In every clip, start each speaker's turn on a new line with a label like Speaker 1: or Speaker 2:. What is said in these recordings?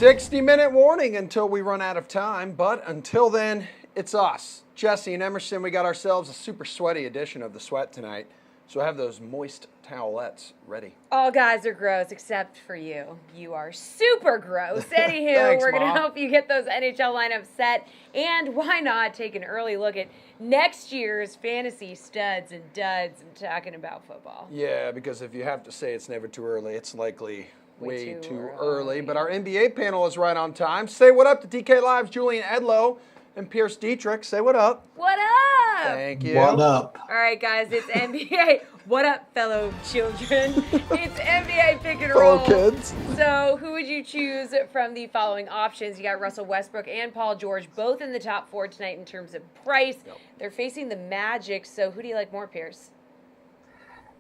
Speaker 1: 60-minute warning until we run out of time, but until then, it's us. Jessie and Emerson, we got ourselves a super sweaty edition of The Sweat tonight, so I have those moist towelettes ready.
Speaker 2: All guys are gross except for you. You are super gross. Anywho,
Speaker 1: Thanks,
Speaker 2: we're going to
Speaker 1: Mom.
Speaker 2: help you get those NHL lineups set, and why not take an early look at next year's fantasy studs and duds and talking about football.
Speaker 1: Yeah, because if you have to say it's never too early, it's likely way too
Speaker 2: early.
Speaker 1: early. But our NBA panel is right on time. Say what up to DK Live's Julian Edlow and Pierce Dietrich. Say what up.
Speaker 2: What up?
Speaker 1: Thank you.
Speaker 3: What up?
Speaker 2: All right, guys, it's NBA. What up, fellow children? It's NBA pick and roll.
Speaker 1: Fellow kids.
Speaker 2: So who would you choose from the following options? You got Russell Westbrook and Paul George, both in the top four tonight in terms of price.
Speaker 1: Yep.
Speaker 2: They're facing the Magic, so who do you like more, Pierce?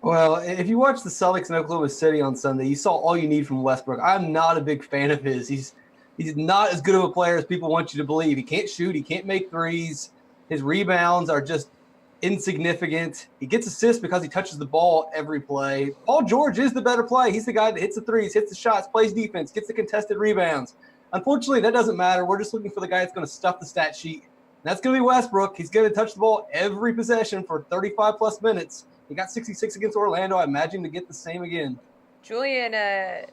Speaker 3: Well, if you watch the Celtics in Oklahoma City on Sunday, you saw all you need from Westbrook. I'm not a big fan of his. He's not as good of a player as people want you to believe. He can't shoot. He can't make threes. His rebounds are just insignificant. He gets assists because he touches the ball every play. Paul George is the better play. He's the guy that hits the threes, hits the shots, plays defense, gets the contested rebounds. Unfortunately, that doesn't matter. We're just looking for the guy that's going to stuff the stat sheet. And that's going to be Westbrook. He's going to touch the ball every possession for 35-plus minutes. He got 66 against Orlando. I imagine to get the same again.
Speaker 2: Julian,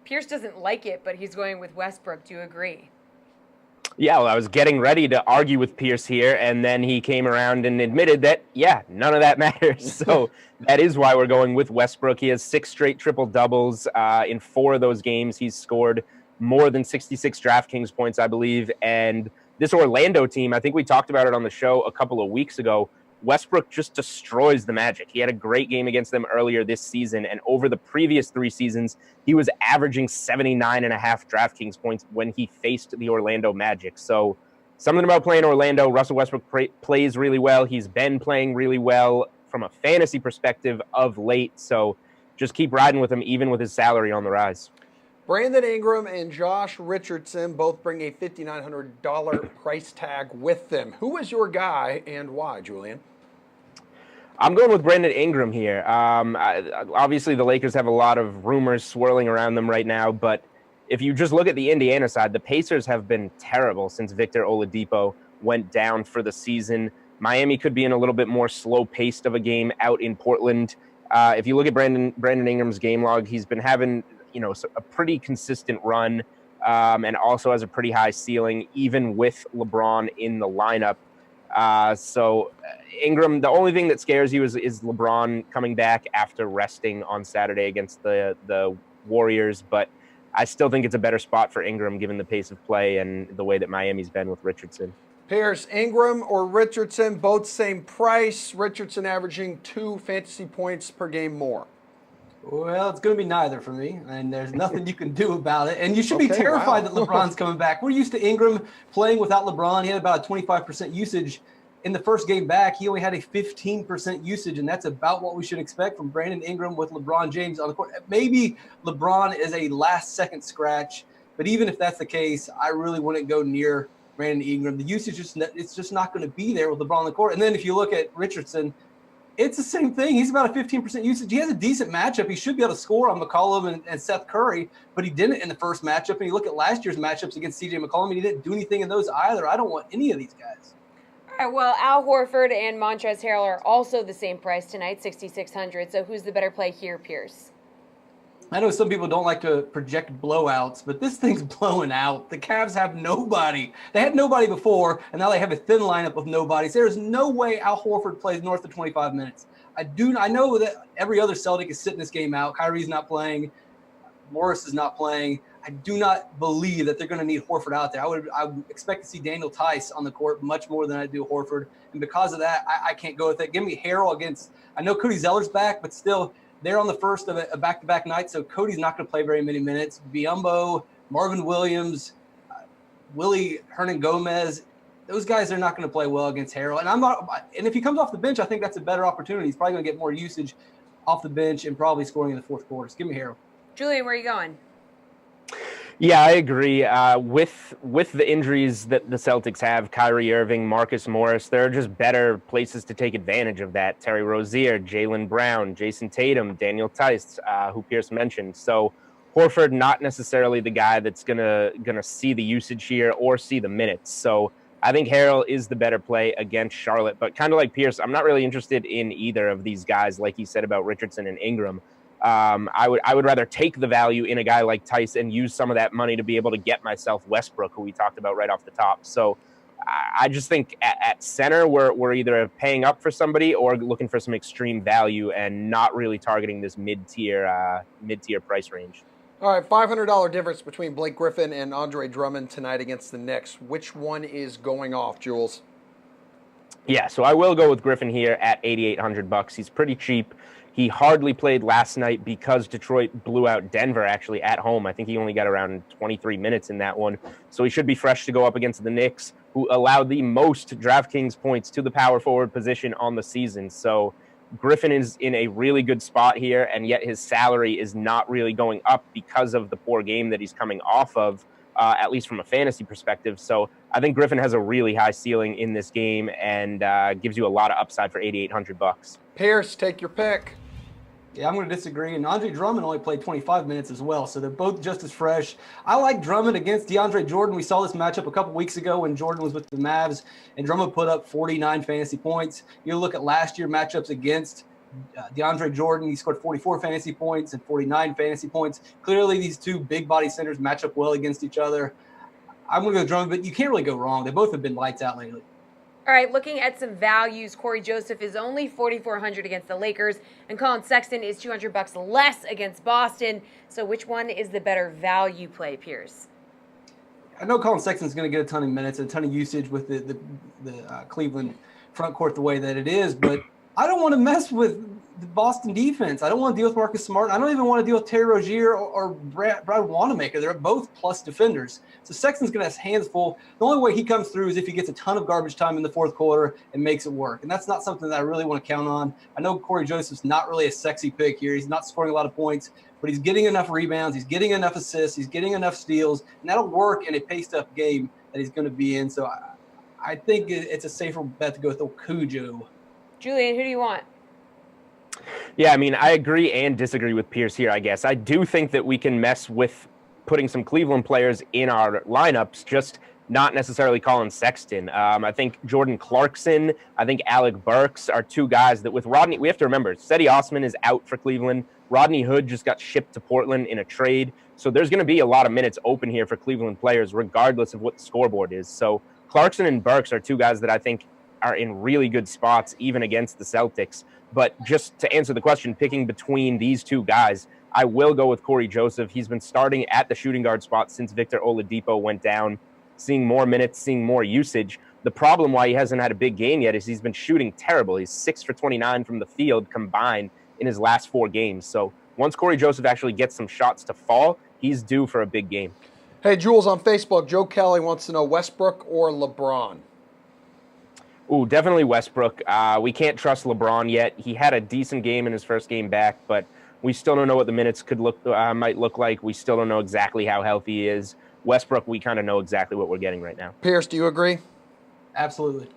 Speaker 2: Pierce doesn't like it, but he's going with Westbrook. Do you agree?
Speaker 4: Yeah, well, I was getting ready to argue with Pierce here, and then he came around and admitted that, yeah, none of that matters. So that is why we're going with Westbrook. He has 6 straight triple-doubles. In 4 of those games, he's scored more than 66 DraftKings points, I believe. And this Orlando team, I think we talked about it on the show a couple of weeks ago, Westbrook just destroys the Magic. He had a great game against them earlier this season, and over the previous 3 seasons, he was averaging 79.5 DraftKings points when he faced the Orlando Magic. So something about playing Orlando, Russell Westbrook plays really well. He's been playing really well from a fantasy perspective of late, so just keep riding with him, even with his salary on the rise.
Speaker 1: Brandon Ingram and Josh Richardson both bring a $5,900 price tag with them. Who is your guy and why, Julian?
Speaker 4: I'm going with Brandon Ingram here. Obviously, the Lakers have a lot of rumors swirling around them right now, but if you just look at the Indiana side, the Pacers have been terrible since Victor Oladipo went down for the season. Miami could be in a little bit more slow-paced of a game out in Portland. If you look at Brandon Ingram's game log, he's been having a pretty consistent run and also has a pretty high ceiling, even with LeBron in the lineup. So Ingram, the only thing that scares you is LeBron coming back after resting on Saturday against the Warriors. But I still think it's a better spot for Ingram given the pace of play and the way that Miami's been with Richardson.
Speaker 1: Pierce, Ingram or Richardson, both same price. Richardson averaging 2 fantasy points per game more.
Speaker 3: Well, it's going to be neither for me, and there's nothing you can do about it. And you should be terrified that LeBron's coming back. We're used to Ingram playing without LeBron. He had about a 25% usage in the first game back. He only had a 15% usage, and that's about what we should expect from Brandon Ingram with LeBron James on the court. Maybe LeBron is a last-second scratch, but even if that's the case, I really wouldn't go near Brandon Ingram. The usage, it's just not going to be there with LeBron on the court. And then if you look at Richardson, it's the same thing. He's about a 15% usage. He has a decent matchup. He should be able to score on McCollum and Seth Curry, but he didn't in the first matchup. And you look at last year's matchups against C.J. McCollum, and he didn't do anything in those either. I don't want any of these guys.
Speaker 2: All right, well, Al Horford and Montrezl Harrell are also the same price tonight, $6,600. So who's the better play here, Pierce?
Speaker 3: I know some people don't like to project blowouts, but this thing's blowing out. The Cavs have nobody. They had nobody before, and now they have a thin lineup of nobodies. There's no way Al Horford plays north of 25 minutes. I know that every other Celtic is sitting this game out. Kyrie's not playing. Morris is not playing. I do not believe that they're going to need Horford out there. I would expect to see Daniel Tice on the court much more than I do Horford. And because of that, I can't go with it. Give me Harrell against – I know Cody Zeller's back, but still – they're on the first of a back-to-back night, so Cody's not going to play very many minutes. Biyombo, Marvin Williams, Willie Hernan-Gomez, those guys are not going to play well against Harrell. And if he comes off the bench, I think that's a better opportunity. He's probably going to get more usage off the bench and probably scoring in the fourth quarter. So give me Harrell.
Speaker 2: Julian, where are you going?
Speaker 4: Yeah, I agree. With the injuries that the Celtics have, Kyrie Irving, Marcus Morris, there are just better places to take advantage of that. Terry Rozier, Jaylen Brown, Jason Tatum, Daniel Tice, who Pierce mentioned. So Horford, not necessarily the guy that's gonna see the usage here or see the minutes. So I think Harrell is the better play against Charlotte. But kind of like Pierce, I'm not really interested in either of these guys, like he said about Richardson and Ingram. I would rather take the value in a guy like Tice and use some of that money to be able to get myself Westbrook, who we talked about right off the top. So I just think at center, we're either paying up for somebody or looking for some extreme value and not really targeting this mid-tier price range.
Speaker 1: All right, $500 difference between Blake Griffin and Andre Drummond tonight against the Knicks. Which one is going off, Jules?
Speaker 4: Yeah, so I will go with Griffin here at $8,800. He's pretty cheap. He hardly played last night because Detroit blew out Denver actually at home. I think he only got around 23 minutes in that one. So he should be fresh to go up against the Knicks, who allowed the most DraftKings points to the power forward position on the season. So Griffin is in a really good spot here, and yet his salary is not really going up because of the poor game that he's coming off of, at least from a fantasy perspective. So I think Griffin has a really high ceiling in this game and gives you a lot of upside for $8,800.
Speaker 1: Pierce, take your pick.
Speaker 3: Yeah, I'm going to disagree. And Andre Drummond only played 25 minutes as well, so they're both just as fresh. I like Drummond against DeAndre Jordan. We saw this matchup a couple weeks ago when Jordan was with the Mavs, and Drummond put up 49 fantasy points. You look at last year matchups against DeAndre Jordan, he scored 44 fantasy points and 49 fantasy points. Clearly, these two big body centers match up well against each other. I'm going to go Drummond, but you can't really go wrong. They both have been lights out lately.
Speaker 2: All right, looking at some values, Corey Joseph is only $4,400 against the Lakers, and Colin Sexton is $200 less against Boston. So which one is the better value play, Pierce?
Speaker 3: I know Colin Sexton's going to get a ton of minutes, a ton of usage with the Cleveland front court the way that it is, but I don't want to mess with the Boston defense. I don't want to deal with Marcus Smart. I don't even want to deal with Terry Rozier or Brad Wanamaker. They're both plus defenders. So Sexton's going to have hands full. The only way he comes through is if he gets a ton of garbage time in the fourth quarter and makes it work. And that's not something that I really want to count on. I know Corey Joseph's not really a sexy pick here. He's not scoring a lot of points, but he's getting enough rebounds. He's getting enough assists. He's getting enough steals. And that'll work in a paced-up game that he's going to be in. So I think it's a safer bet to go with Cujo.
Speaker 2: Julian, who do you want?
Speaker 4: Yeah, I mean, I agree and disagree with Pierce here, I guess. I do think that we can mess with putting some Cleveland players in our lineups, just not necessarily Colin Sexton. I think Jordan Clarkson, I think Alec Burks are two guys that with Rodney, we have to remember, Cedi Osman is out for Cleveland. Rodney Hood just got shipped to Portland in a trade. So there's going to be a lot of minutes open here for Cleveland players, regardless of what the scoreboard is. So Clarkson and Burks are two guys that I think are in really good spots, even against the Celtics. But just to answer the question, picking between these two guys, I will go with Corey Joseph. He's been starting at the shooting guard spot since Victor Oladipo went down, seeing more minutes, seeing more usage. The problem why he hasn't had a big game yet is he's been shooting terrible. He's 6 for 29 from the field combined in his last 4 games. So once Corey Joseph actually gets some shots to fall, he's due for a big game.
Speaker 1: Hey, Jules, on Facebook, Joe Kelly wants to know Westbrook or LeBron.
Speaker 4: Ooh, definitely Westbrook. We can't trust LeBron yet. He had a decent game in his first game back, but we still don't know what the minutes might look like. We still don't know exactly how healthy he is. Westbrook, we kind of know exactly what we're getting right now.
Speaker 1: Pierce, do you agree?
Speaker 3: Absolutely.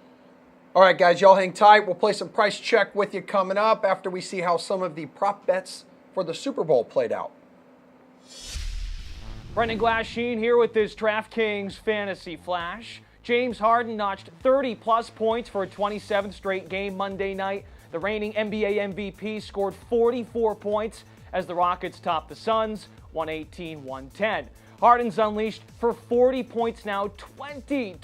Speaker 1: All right, guys, y'all hang tight. We'll play some price check with you coming up after we see how some of the prop bets for the Super Bowl played out.
Speaker 5: Brendan Glasheen here with this DraftKings Fantasy Flash. James Harden notched 30-plus points for a 27th straight game Monday night. The reigning NBA MVP scored 44 points as the Rockets topped the Suns, 118-110. Harden's unleashed for 40 points now 20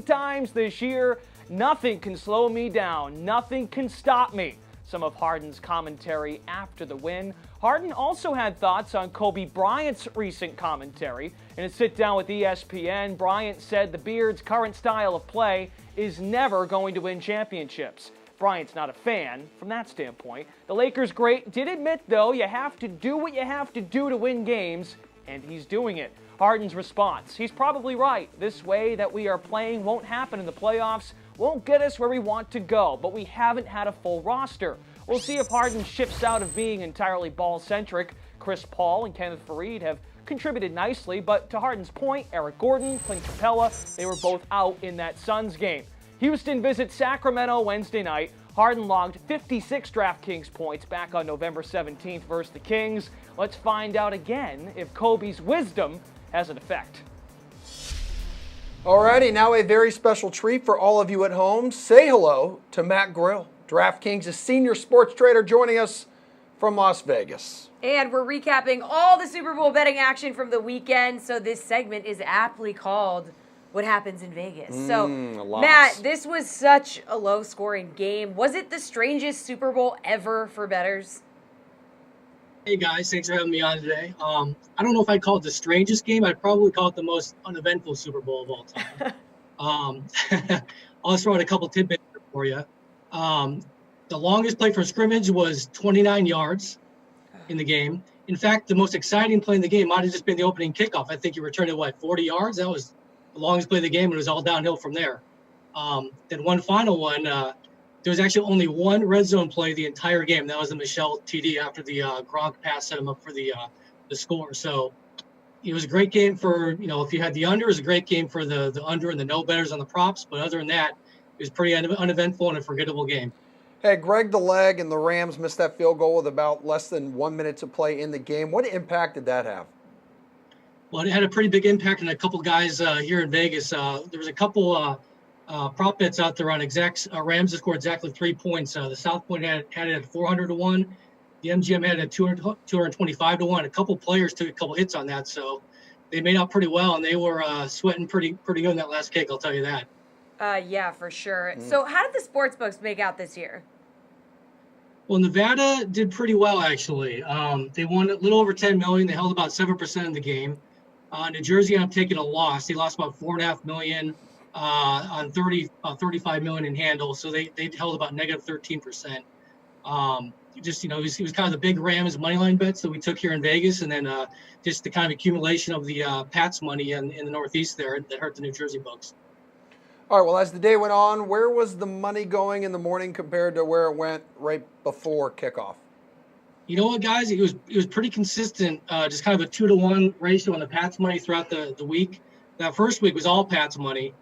Speaker 5: times this year. Nothing can slow me down. Nothing can stop me. Some of Harden's commentary after the win. Harden also had thoughts on Kobe Bryant's recent commentary. In a sit-down with ESPN, Bryant said the Beard's current style of play is never going to win championships. Bryant's not a fan from that standpoint. The Lakers great did admit, though, you have to do what you have to do to win games, and he's doing it. Harden's response: he's probably right. This way that we are playing won't happen in the playoffs, won't get us where we want to go, but we haven't had a full roster. We'll see if Harden shifts out of being entirely ball-centric. Chris Paul and Kenneth Faried have contributed nicely, but to Harden's point, Eric Gordon, Clint Capella, they were both out in that Suns game. Houston visits Sacramento Wednesday night. Harden logged 56 DraftKings points back on November 17th versus the Kings. Let's find out again if Kobe's wisdom has an effect.
Speaker 1: Alrighty, now a very special treat for all of you at home. Say hello to Matt Grill, DraftKings' senior sports trader, joining us from Las Vegas.
Speaker 2: And we're recapping all the Super Bowl betting action from the weekend, so this segment is aptly called What Happens in Vegas. So, Matt, this was such a low-scoring game. Was it the strangest Super Bowl ever for bettors?
Speaker 6: Hey guys, thanks for having me on today. I don't know if I'd call it the strangest game. I'd probably call it the most uneventful Super Bowl of all time. I'll throw out a couple tidbits for you. The longest play for scrimmage was 29 yards in the game. In fact, the most exciting play in the game might have just been the opening kickoff. I think you returned it, 40 yards? That was the longest play of the game, and it was all downhill from there. Then one final one, there was actually only one red zone play the entire game. That was the Michelle TD after the Gronk pass set him up for the score. So it was a great game for, if you had the under, it was a great game for the under and the no bettors on the props. But other than that, it was pretty uneventful and a forgettable game.
Speaker 1: Hey, Greg the Leg and the Rams missed that field goal with about less than 1 minute to play in the game. What impact did that have?
Speaker 6: Well, it had a pretty big impact on a couple guys here in Vegas. There was a couple prop bets out there on Rams to score exactly 3 points. The South Point had it at 400 to 1. The MGM had it at 225 to 1. A couple players took a couple hits on that, so they made out pretty well, and they were sweating pretty good in that last kick, I'll tell you that.
Speaker 2: Yeah, for sure. So how did the sports books make out this year?
Speaker 6: Well, Nevada did pretty well, actually. They won a little over $10 million. They held about 7% of the game. New Jersey ended up taking a loss. They lost about $4.5 million on $35 million in handle. So they held about negative 13%. It was kind of the big Rams money line bets that we took here in Vegas, and then just the kind of accumulation of the Pats money in the Northeast there that hurt the New Jersey books.
Speaker 1: All right, well, as the day went on, where was the money going in the morning compared to where it went right before kickoff?
Speaker 6: You know what, guys? It was pretty consistent, just kind of a 2-to-1 ratio on the Pats money throughout the week. That first week was all Pats money,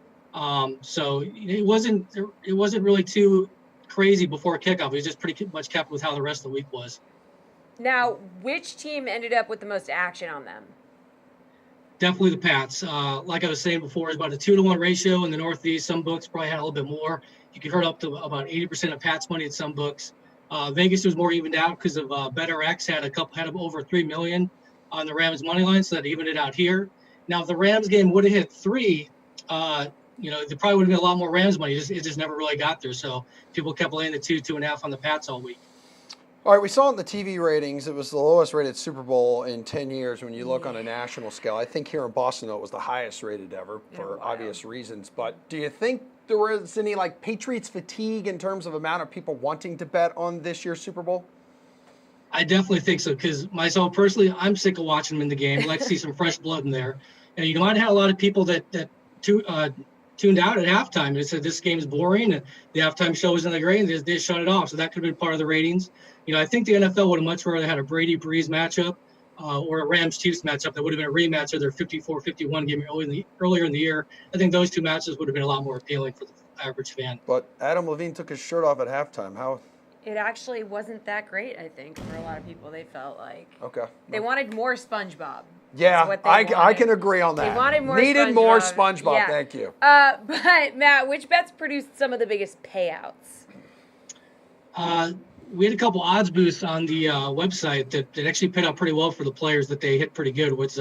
Speaker 6: so it wasn't really too crazy before kickoff. It was just pretty much kept with how the rest of the week was.
Speaker 2: Now, which team ended up with the most action on them?
Speaker 6: Definitely the Pats. Like I was saying before, it's about a 2-to-1 ratio in the Northeast. Some books probably had a little bit more. You could hurt up to about 80% of Pats money at some books. Vegas was more evened out because of BetterX had over $3 million on the Rams money line, so that evened it out here. Now, if the Rams game would have hit 3, there probably would have been a lot more Rams money. It just never really got there. So people kept laying the 2.5 on the Pats all week.
Speaker 1: All right, we saw in the TV ratings, it was the lowest rated Super Bowl in 10 years when you look on a national scale. I think here in Boston, though, it was the highest rated ever for obvious reasons. But do you think there was any Patriots fatigue in terms of amount of people wanting to bet on this year's Super Bowl?
Speaker 6: I definitely think so, because myself personally, I'm sick of watching them in the game. I'd like to see some fresh blood in there. And you might have had a lot of people that tuned out at halftime. They said this game is boring, and the halftime show was in the gray, and they shut it off. So that could have been part of the ratings. I think the NFL would have much rather had a Brady-Breeze matchup or a Rams-Chiefs matchup. That would have been a rematch of their 54-51 game earlier in the year. I think those two matches would have been a lot more appealing for the average fan.
Speaker 1: But Adam Levine took his shirt off at halftime. How?
Speaker 2: It actually wasn't that great, I think, for a lot of people. They felt like
Speaker 1: they
Speaker 2: wanted more SpongeBob.
Speaker 1: Yeah, I can agree on that.
Speaker 2: They wanted more
Speaker 1: Needed
Speaker 2: SpongeBob.
Speaker 1: more SpongeBob,
Speaker 2: Yeah.
Speaker 1: Thank you.
Speaker 2: But, Matt, which bets produced some of the biggest payouts?
Speaker 6: We had a couple odds boosts on the website that actually paid out pretty well for the players that they hit pretty good. Was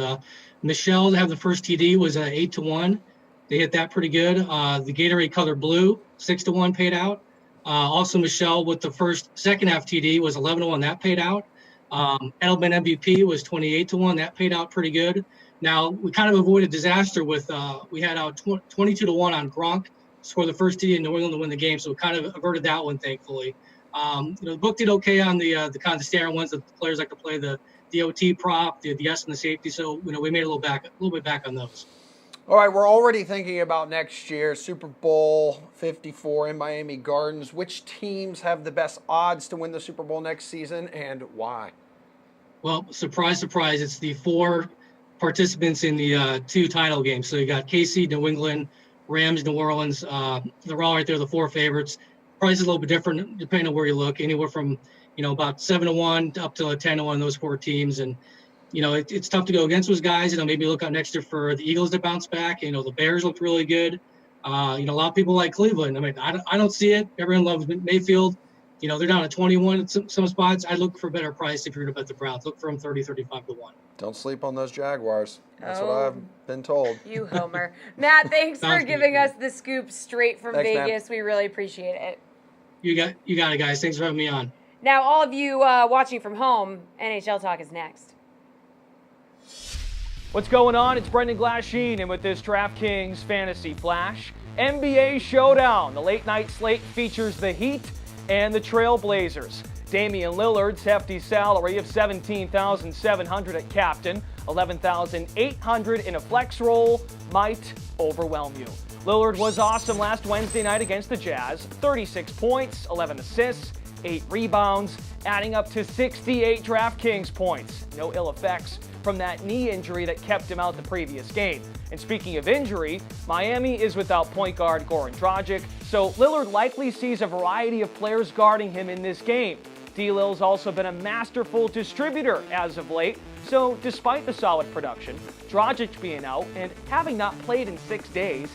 Speaker 6: Michelle to have the first TD was 8-1. They hit that pretty good. The Gatorade color blue, 6-1 paid out. Also Michelle with the second half TD was 11-1. That paid out. Edelman MVP was 28-1. That paid out pretty good. Now we kind of avoided disaster with we had out 22-1 on Gronk to score the first TD in New England to win the game. So we kind of averted that one, thankfully. The book did okay on the kind of the standard ones that the players like to play, the OT prop, the S and the safety. So we made a little bit back on those.
Speaker 1: All right, we're already thinking about next year, Super Bowl 54 in Miami Gardens. Which teams have the best odds to win the Super Bowl next season, and why?
Speaker 6: Well, surprise, surprise, it's the 4 participants in the 2 title games. So you got KC, New England, Rams, New Orleans. They're all right there, the 4 favorites. price is a little bit different depending on where you look, anywhere from, about 7-1 up to 10-1, those 4 teams. And, it's tough to go against those guys. Maybe look out next year for the Eagles to bounce back. The Bears looked really good. A lot of people like Cleveland. I mean, I don't see it. Everyone loves Mayfield. They're down to 21 at some spots. I look for a better price if you're going to bet the Browns. Look for them 30, 35 to 1.
Speaker 1: Don't sleep on those Jaguars. That's what I've been told.
Speaker 2: You homer. Matt, thanks for giving us the scoop straight from Vegas. Matt. We really appreciate it.
Speaker 6: You got it, guys. Thanks for having me on.
Speaker 2: Now, all of you watching from home, NHL Talk is next.
Speaker 5: What's going on? It's Brendan Glasheen, and with this DraftKings Fantasy Flash, NBA Showdown. The late night slate features the Heat and the Trailblazers. Damian Lillard's hefty salary of $17,700 at captain, $11,800 in a flex role might overwhelm you. Lillard was awesome last Wednesday night against the Jazz. 36 points, 11 assists, 8 rebounds, adding up to 68 DraftKings points. No ill effects from that knee injury that kept him out the previous game. And speaking of injury, Miami is without point guard Goran Dragic, so Lillard likely sees a variety of players guarding him in this game. D-Lil's also been a masterful distributor as of late, so despite the solid production, Dragic being out and having not played in 6 days,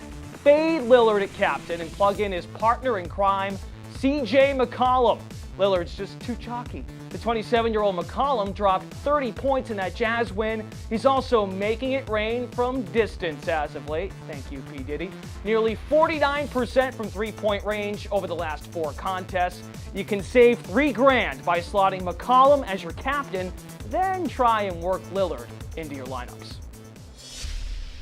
Speaker 5: fade Lillard at captain and plug in his partner in crime, CJ McCollum. Lillard's just too chalky. The 27-year-old McCollum dropped 30 points in that Jazz win. He's also making it rain from distance as of late. Thank you, P. Diddy. Nearly 49% from three-point range over the last 4 contests. You can save $3,000 by slotting McCollum as your captain, then try and work Lillard into your lineups.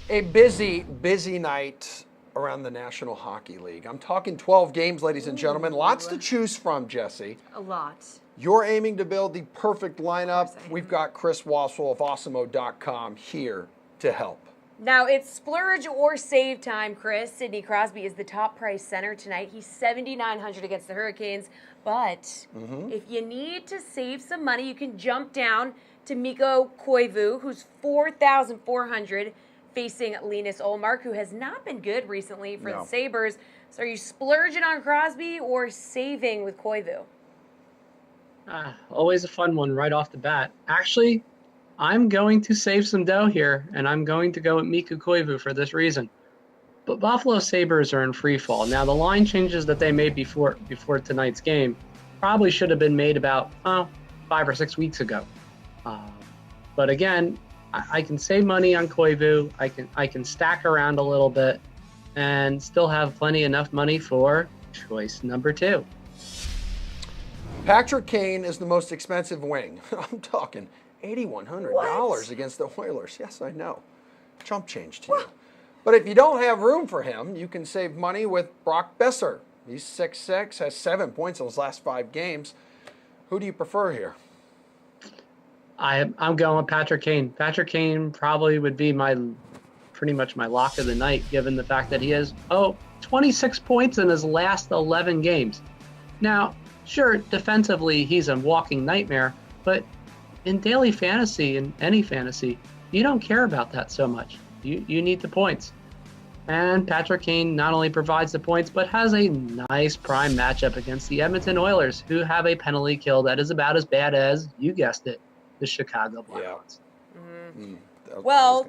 Speaker 1: A busy night around the National Hockey League. I'm talking 12 games, ladies and gentlemen. Lots to choose from, Jessie.
Speaker 2: A lot.
Speaker 1: You're aiming to build the perfect lineup. We've got Chris Wassel of Awesemo.com here to help.
Speaker 2: Now it's splurge or save time, Chris. Sidney Crosby is the top price center tonight. He's $7,900 against the Hurricanes. But if you need to save some money, you can jump down to Mikko Koivu, who's $4,400. Facing Linus Ullmark, who has not been good recently for the Sabres. So are you splurging on Crosby or saving with Koivu?
Speaker 7: Always a fun one right off the bat. Actually, I'm going to save some dough here, and I'm going to go with Mikko Koivu for this reason. But Buffalo Sabres are in free fall. Now, the line changes that they made before tonight's game probably should have been made about 5 or 6 weeks ago. But again, I can save money on Koivu. I can stack around a little bit and still have enough money for choice number 2.
Speaker 1: Patrick Kane is the most expensive wing. I'm talking $8,100 against the Oilers. Yes, I know. Chump change to you. But if you don't have room for him, you can save money with Brock Besser. He's 6'6", has 7 points in his last 5 games. Who do you prefer here?
Speaker 7: I'm going with Patrick Kane. Patrick Kane probably would be pretty much my lock of the night, given the fact that he has 26 points in his last 11 games. Now, sure, defensively he's a walking nightmare, but in daily fantasy and any fantasy, you don't care about that so much. You need the points. And Patrick Kane not only provides the points, but has a nice prime matchup against the Edmonton Oilers, who have a penalty kill that is about as bad as, you guessed it, the Chicago Blackhawks.
Speaker 2: Well,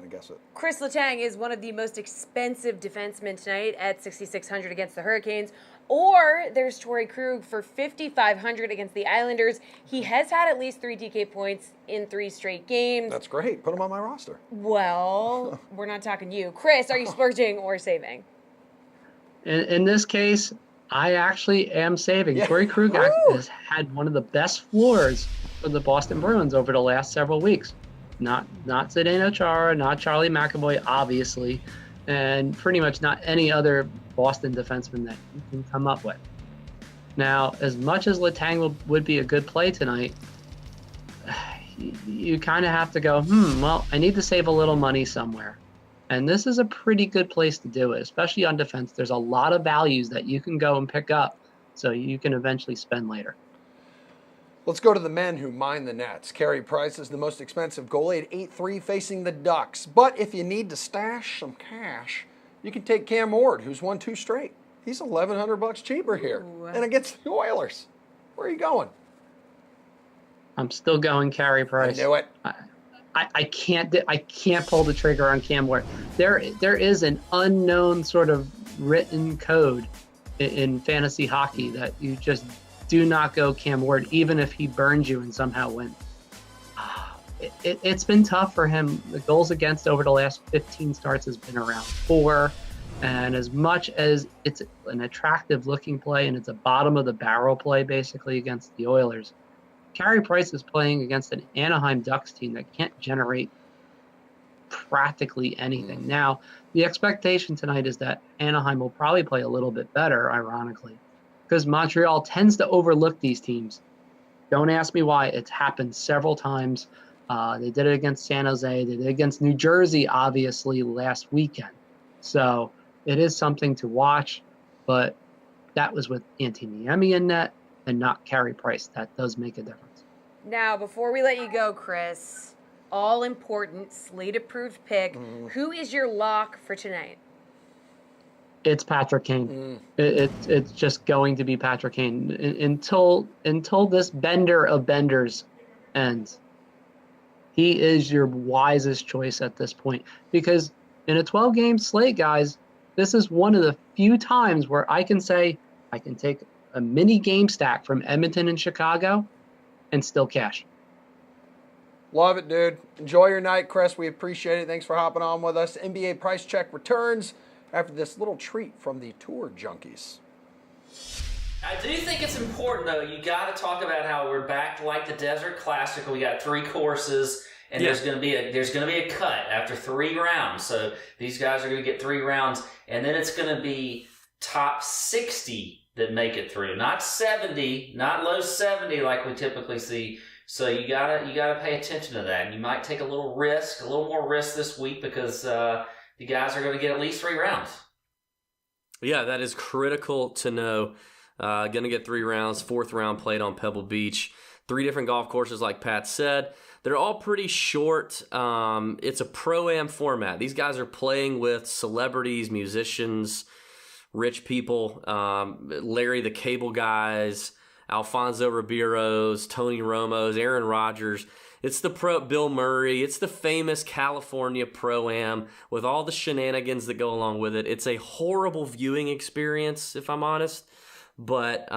Speaker 2: Chris Letang is one of the most expensive defensemen tonight at $6,600 against the Hurricanes. Or there's Torrey Krug for $5,500 against the Islanders. He has had at least 3 DK points in 3 straight games.
Speaker 1: That's great. Put him on my roster.
Speaker 2: Well, we're not talking to you. Chris, are you splurging or saving?
Speaker 7: In this case, I actually am saving. Yeah. Torrey Krug has had one of the best floors for the Boston Bruins over the last several weeks. Not Zdeno Chara, not Charlie McAvoy, obviously, and pretty much not any other Boston defenseman that you can come up with. Now, as much as Letang would be a good play tonight, you kind of have to go, well, I need to save a little money somewhere. And this is a pretty good place to do it, especially on defense. There's a lot of values that you can go and pick up so you can eventually spend later.
Speaker 1: Let's go to the men who mine the nets. Carey Price is the most expensive goalie at 8-3 facing the Ducks. But if you need to stash some cash, you can take Cam Ward, who's won 2 straight. He's $1,100 cheaper here, and against the Oilers. Where are you going?
Speaker 7: I'm still going Carey Price.
Speaker 1: I knew it.
Speaker 7: I can't pull the trigger on Cam Ward. There is an unknown sort of written code in fantasy hockey that you just do not go Cam Ward, even if he burns you and somehow wins. It's been tough for him. The goals against over the last 15 starts has been around 4. And as much as it's an attractive looking play and it's a bottom of the barrel play basically against the Oilers, Carey Price is playing against an Anaheim Ducks team that can't generate practically anything. Now, the expectation tonight is that Anaheim will probably play a little bit better, ironically, because Montreal tends to overlook these teams. Don't ask me why. It's happened several times. They did it against San Jose. They did it against New Jersey, obviously, last weekend. So it is something to watch, but that was with Antiniemi in net and not Carey Price. That does make a difference.
Speaker 2: Now, before we let you go, Chris, all important slate-approved pick. Who is your lock for tonight?
Speaker 7: It's Patrick Kane. It's just going to be Patrick Kane until this bender of benders ends. He is your wisest choice at this point, because in a 12-game slate, guys, this is one of the few times where I can say I can take a mini game stack from Edmonton and Chicago and still cash.
Speaker 1: Love it, dude. Enjoy your night, Chris. We appreciate it. Thanks for hopping on with us. NBA Price Check returns after this little treat from the Tour Junkies.
Speaker 8: I do think it's important, though. You got to talk about how we're back like the Desert Classic. We got 3 courses, and there's going to be a cut after 3 rounds. So these guys are going to get 3 rounds, and then it's going to be top 60 that make it through, not 70, not low 70 like we typically see. So you gotta pay attention to that. And you might take a little more risk this week because the guys are going to get at least 3 rounds.
Speaker 9: Yeah, that is critical to know. Going to get 3 rounds, 4th round played on Pebble Beach. 3 different golf courses, like Pat said. They're all pretty short. It's a pro-am format. These guys are playing with celebrities, musicians, rich people, Larry the Cable Guys, Alfonso Ribeiro's, Tony Romo's, Aaron Rodgers. It's the Bill Murray. It's the famous California Pro-Am with all the shenanigans that go along with it. It's a horrible viewing experience, if I'm honest, but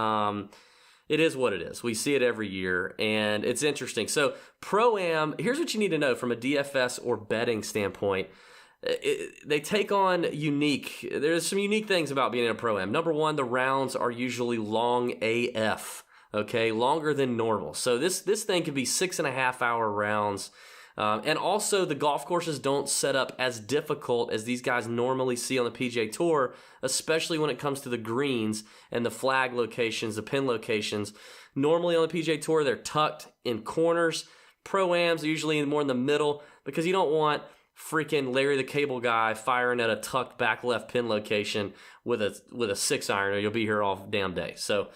Speaker 9: it is what it is. We see it every year, and it's interesting. So Pro-Am, here's what you need to know from a DFS or betting standpoint. They take on there's some unique things about being in a Pro-Am. Number one, the rounds are usually long AF, okay, longer than normal. So this thing could be 6.5-hour rounds. And also the golf courses don't set up as difficult as these guys normally see on the PGA Tour, especially when it comes to the greens and the flag locations, the pin locations. Normally on the PGA Tour, they're tucked in corners. Pro-Ams are usually more in the middle because you don't want freaking Larry the Cable Guy firing at a tucked back left pin location with a 6-iron, or you'll be here all damn day. So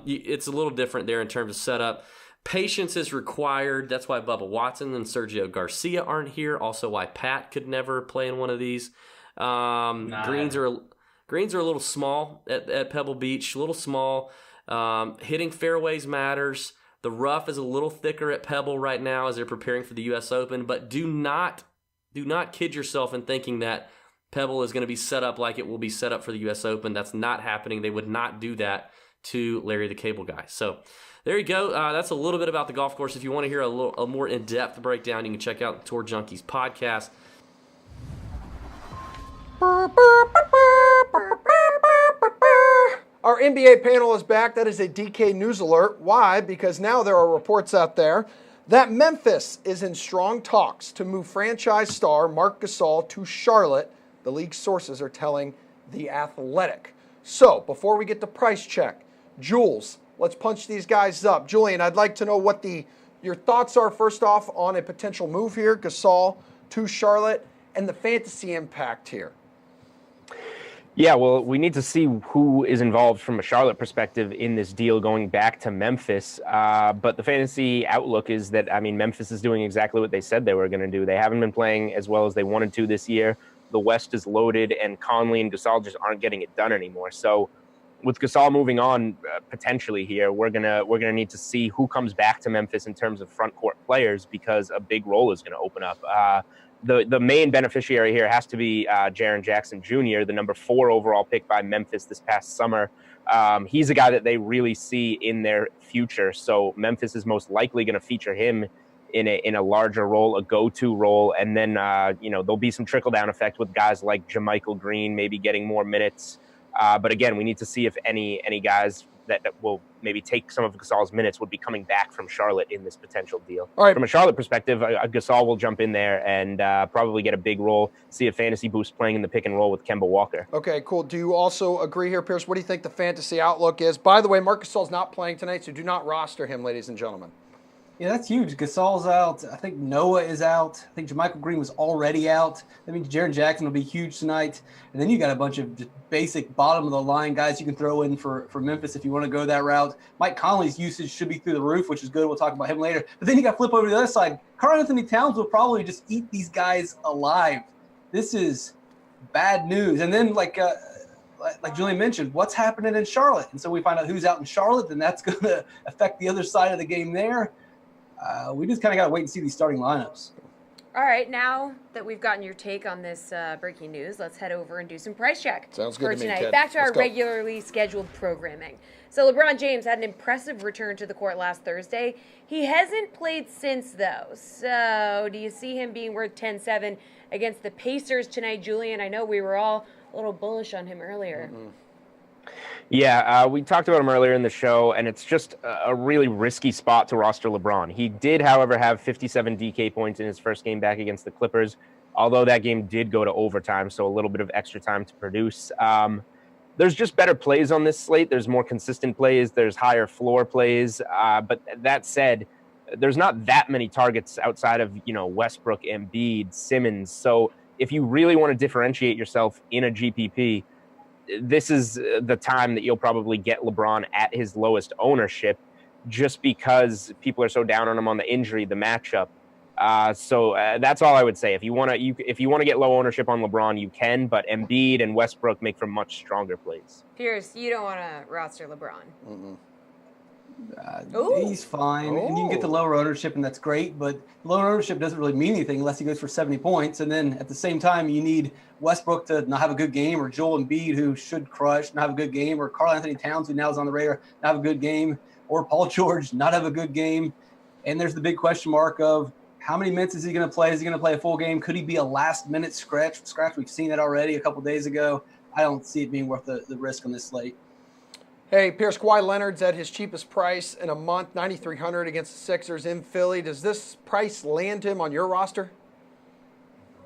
Speaker 9: it's a little different there in terms of setup. Patience is required. That's why Bubba Watson and Sergio Garcia aren't here. Also why Pat could never play in one of these. Greens are a little small at Pebble Beach, a little small. Hitting fairways matters. The rough is a little thicker at Pebble right now as they're preparing for the U.S. Open, but do not kid yourself in thinking that Pebble is going to be set up like it will be set up for the U.S. Open. That's not happening. They would not do that to Larry the Cable Guy. So there you go. That's a little bit about the golf course. If you want to hear a more in-depth breakdown, you can check out the Tour Junkies podcast.
Speaker 1: Our NBA panel is back. That is a DK News alert. Why? Because now there are reports out there that Memphis is in strong talks to move franchise star Marc Gasol to Charlotte. The league sources are telling The Athletic. So, before we get the price check, Jules, let's punch these guys up. Julian, I'd like to know what your thoughts are first off on a potential move here, Gasol to Charlotte, and the fantasy impact here.
Speaker 4: Yeah, well, we need to see who is involved from a Charlotte perspective in this deal going back to Memphis. But the fantasy outlook is that, Memphis is doing exactly what they said they were going to do. They haven't been playing as well as they wanted to this year. the West is loaded, and Conley and Gasol just aren't getting it done anymore. So with Gasol moving on potentially here, we're gonna need to see who comes back to Memphis in terms of front court players, because a big role is going to open up. The main beneficiary here has to be Jaren Jackson Jr., the number 4 overall pick by Memphis this past summer. He's a guy that they really see in their future. So Memphis is most likely going to feature him in a larger role, a go-to role. And then, there'll be some trickle-down effect with guys like JaMychal Green maybe getting more minutes. But again, we need to see if any guys that will maybe take some of Gasol's minutes would be coming back from Charlotte in this potential deal.
Speaker 1: All right.
Speaker 4: From a Charlotte perspective, Gasol will jump in there and probably get a big role, see a fantasy boost playing in the pick and roll with Kemba Walker.
Speaker 1: Okay, cool. Do you also agree here, Pierce? What do you think the fantasy outlook is? By the way, Marc Gasol's not playing tonight, so do not roster him, ladies and gentlemen.
Speaker 3: Yeah, that's huge. Gasol's out. I think Noah is out. I think JaMychal Green was already out. That means Jaren Jackson will be huge tonight. And then you got a bunch of just basic bottom-of-the-line guys you can throw in for Memphis if you want to go that route. Mike Conley's usage should be through the roof, which is good. We'll talk about him later. But then you got to flip over to the other side. Karl-Anthony Towns will probably just eat these guys alive. This is bad news. And then, like Julian mentioned, what's happening in Charlotte? And so we find out who's out in Charlotte, and that's going to affect the other side of the game there. We just kind of got to wait and see these starting lineups.
Speaker 2: All right, now that we've gotten your take on this breaking news, let's head over and do some price check.
Speaker 1: Sounds good
Speaker 2: for
Speaker 1: to me,
Speaker 2: tonight.
Speaker 1: kid.
Speaker 2: Back to
Speaker 1: Let's
Speaker 2: our
Speaker 1: go.
Speaker 2: regularly scheduled programming. So LeBron James had an impressive return to the court last Thursday. He hasn't played since, though. So do you see him being worth 10-7 against the Pacers tonight, Julian? I know we were all a little bullish on him earlier.
Speaker 1: Mm-hmm.
Speaker 4: Yeah, we talked about him earlier in the show, and it's just a really risky spot to roster LeBron. He did, however, have 57 DK points in his first game back against the Clippers, although that game did go to overtime, so a little bit of extra time to produce. There's just better plays on this slate. There's more consistent plays. There's higher floor plays. But that said, there's not that many targets outside of, Westbrook, Embiid, Simmons. So if you really want to differentiate yourself in a GPP, this is the time that you'll probably get LeBron at his lowest ownership, just because people are so down on him on the injury, the matchup. So that's all I would say. If you want to get low ownership on LeBron, you can, but Embiid and Westbrook make for much stronger plays.
Speaker 2: Pierce, you don't want to roster LeBron.
Speaker 1: Mm-mm.
Speaker 3: He's fine, and you can get the lower ownership, and that's great, but lower ownership doesn't really mean anything unless he goes for 70 points, and then at the same time, you need Westbrook to not have a good game, or Joel Embiid, who should crush, not have a good game, or Karl-Anthony Towns, who now is on the radar, not have a good game, or Paul George, not have a good game. And there's the big question mark of how many minutes is he going to play? Is he going to play a full game? Could he be a last-minute scratch? We've seen that already a couple days ago. I don't see it being worth the risk on this slate.
Speaker 1: Hey, Pierce, Kawhi Leonard's at his cheapest price in a month, $9,300 against the Sixers in Philly. Does this price land him on your roster?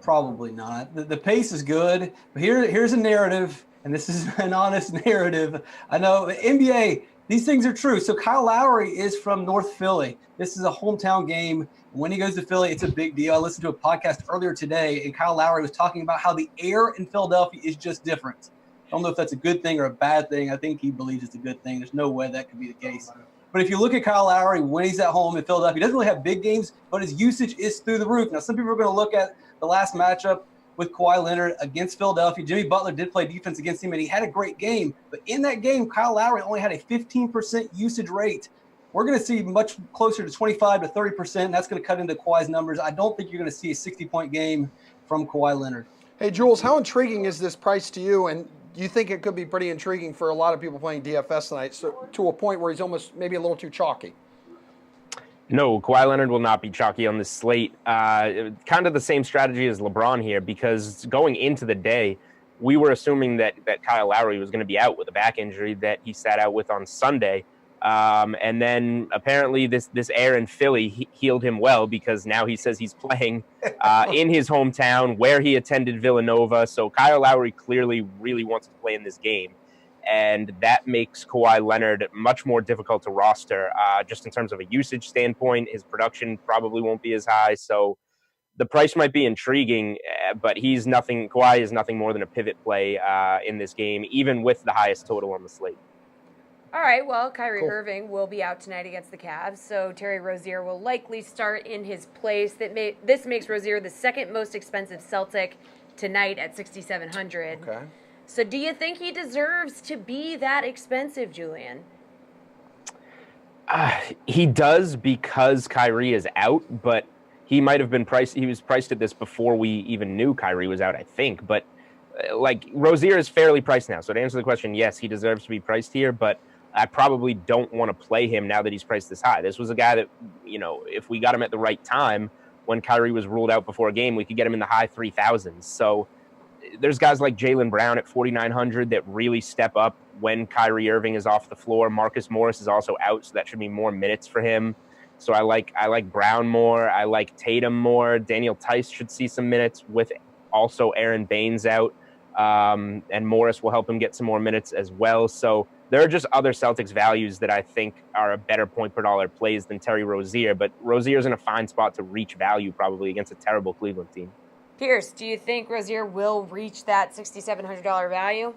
Speaker 3: Probably not. The pace is good, but here's a narrative, and this is an honest narrative. I know the NBA, these things are true. So Kyle Lowry is from North Philly. This is a hometown game. When he goes to Philly, it's a big deal. I listened to a podcast earlier today, and Kyle Lowry was talking about how the air in Philadelphia is just different. I don't know if that's a good thing or a bad thing. I think he believes it's a good thing. There's no way that could be the case. But if you look at Kyle Lowry when he's at home in Philadelphia, he doesn't really have big games, but his usage is through the roof. Now, some people are going to look at the last matchup with Kawhi Leonard against Philadelphia. Jimmy Butler did play defense against him, and he had a great game. But in that game, Kyle Lowry only had a 15% usage rate. We're going to see much closer to 25 to 30%, and that's going to cut into Kawhi's numbers. I don't think you're going to see a 60-point game from Kawhi Leonard.
Speaker 1: Hey, Jules, how intriguing is this price to you? And you think it could be pretty intriguing for a lot of people playing DFS tonight, so to a point where he's almost maybe a little too chalky?
Speaker 4: No, Kawhi Leonard will not be chalky on this slate. Kind of the same strategy as LeBron here, because going into the day, we were assuming that Kyle Lowry was going to be out with a back injury that he sat out with on Sunday. And then apparently this air in Philly healed him well, because now he says he's playing in his hometown where he attended Villanova. So Kyle Lowry clearly really wants to play in this game. And that makes Kawhi Leonard much more difficult to roster, just in terms of a usage standpoint. His production probably won't be as high. So the price might be intriguing, but Kawhi is nothing more than a pivot play in this game, even with the highest total on the slate.
Speaker 2: All right, well, Kyrie Irving will be out tonight against the Cavs, so Terry Rozier will likely start in his place. This makes Rozier the second most expensive Celtic tonight at 6,700.
Speaker 1: Okay.
Speaker 2: So do you think he deserves to be that expensive, Julian?
Speaker 4: He does because Kyrie is out, but he might have been priced. He was priced at this before we even knew Kyrie was out, I think. But like Rozier is fairly priced now. So to answer the question, yes, he deserves to be priced here, but I probably don't want to play him now that he's priced this high. This was a guy that, you know, if we got him at the right time when Kyrie was ruled out before a game, we could get him in the high 3,000s. So there's guys like Jaylen Brown at 4,900 that really step up when Kyrie Irving is off the floor. Marcus Morris is also out, so that should be more minutes for him. So I like Brown more. I like Tatum more. Daniel Tice should see some minutes with also Aaron Baines out. And Morris will help him get some more minutes as well. So there are just other Celtics values that I think are a better point per dollar plays than Terry Rozier. But Rozier's in a fine spot to reach value probably against a terrible Cleveland team.
Speaker 2: Pierce, do you think Rozier will reach that $6,700 value?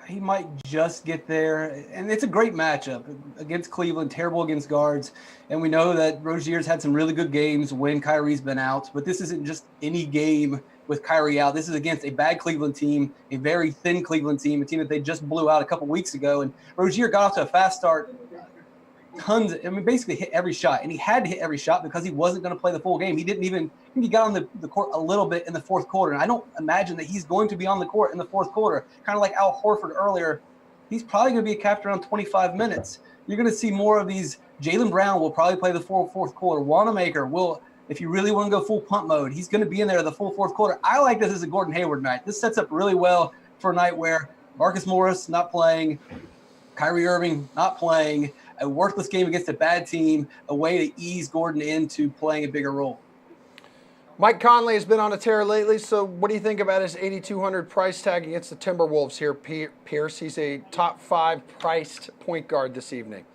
Speaker 3: He might just get there, and it's a great matchup against Cleveland, terrible against guards, and we know that Rozier's had some really good games when Kyrie's been out, but this isn't just any game with Kyrie out. This is against a bad Cleveland team, a very thin Cleveland team, a team that they just blew out a couple weeks ago, and Rozier got off to a fast start. Basically hit every shot, and he had to hit every shot because he wasn't going to play the full game. He didn't even, he got on the court a little bit in the fourth quarter, and I don't imagine that he's going to be on the court in the fourth quarter. Kind of like Al Horford earlier, he's probably going to be capped around 25 minutes. You're going to see more of these. Jaylen Brown will probably play the full fourth quarter. Wanamaker will, if you really want to go full punt mode, he's going to be in there the full fourth quarter. I like this as a Gordon Hayward night. This sets up really well for a night where Marcus Morris not playing, Kyrie Irving not playing, a worthless game against a bad team, a way to ease Gordon into playing a bigger role.
Speaker 1: Mike Conley has been on a tear lately, so what do you think about his 8,200 price tag against the Timberwolves here, Pierce? He's a top 5 priced point guard this evening.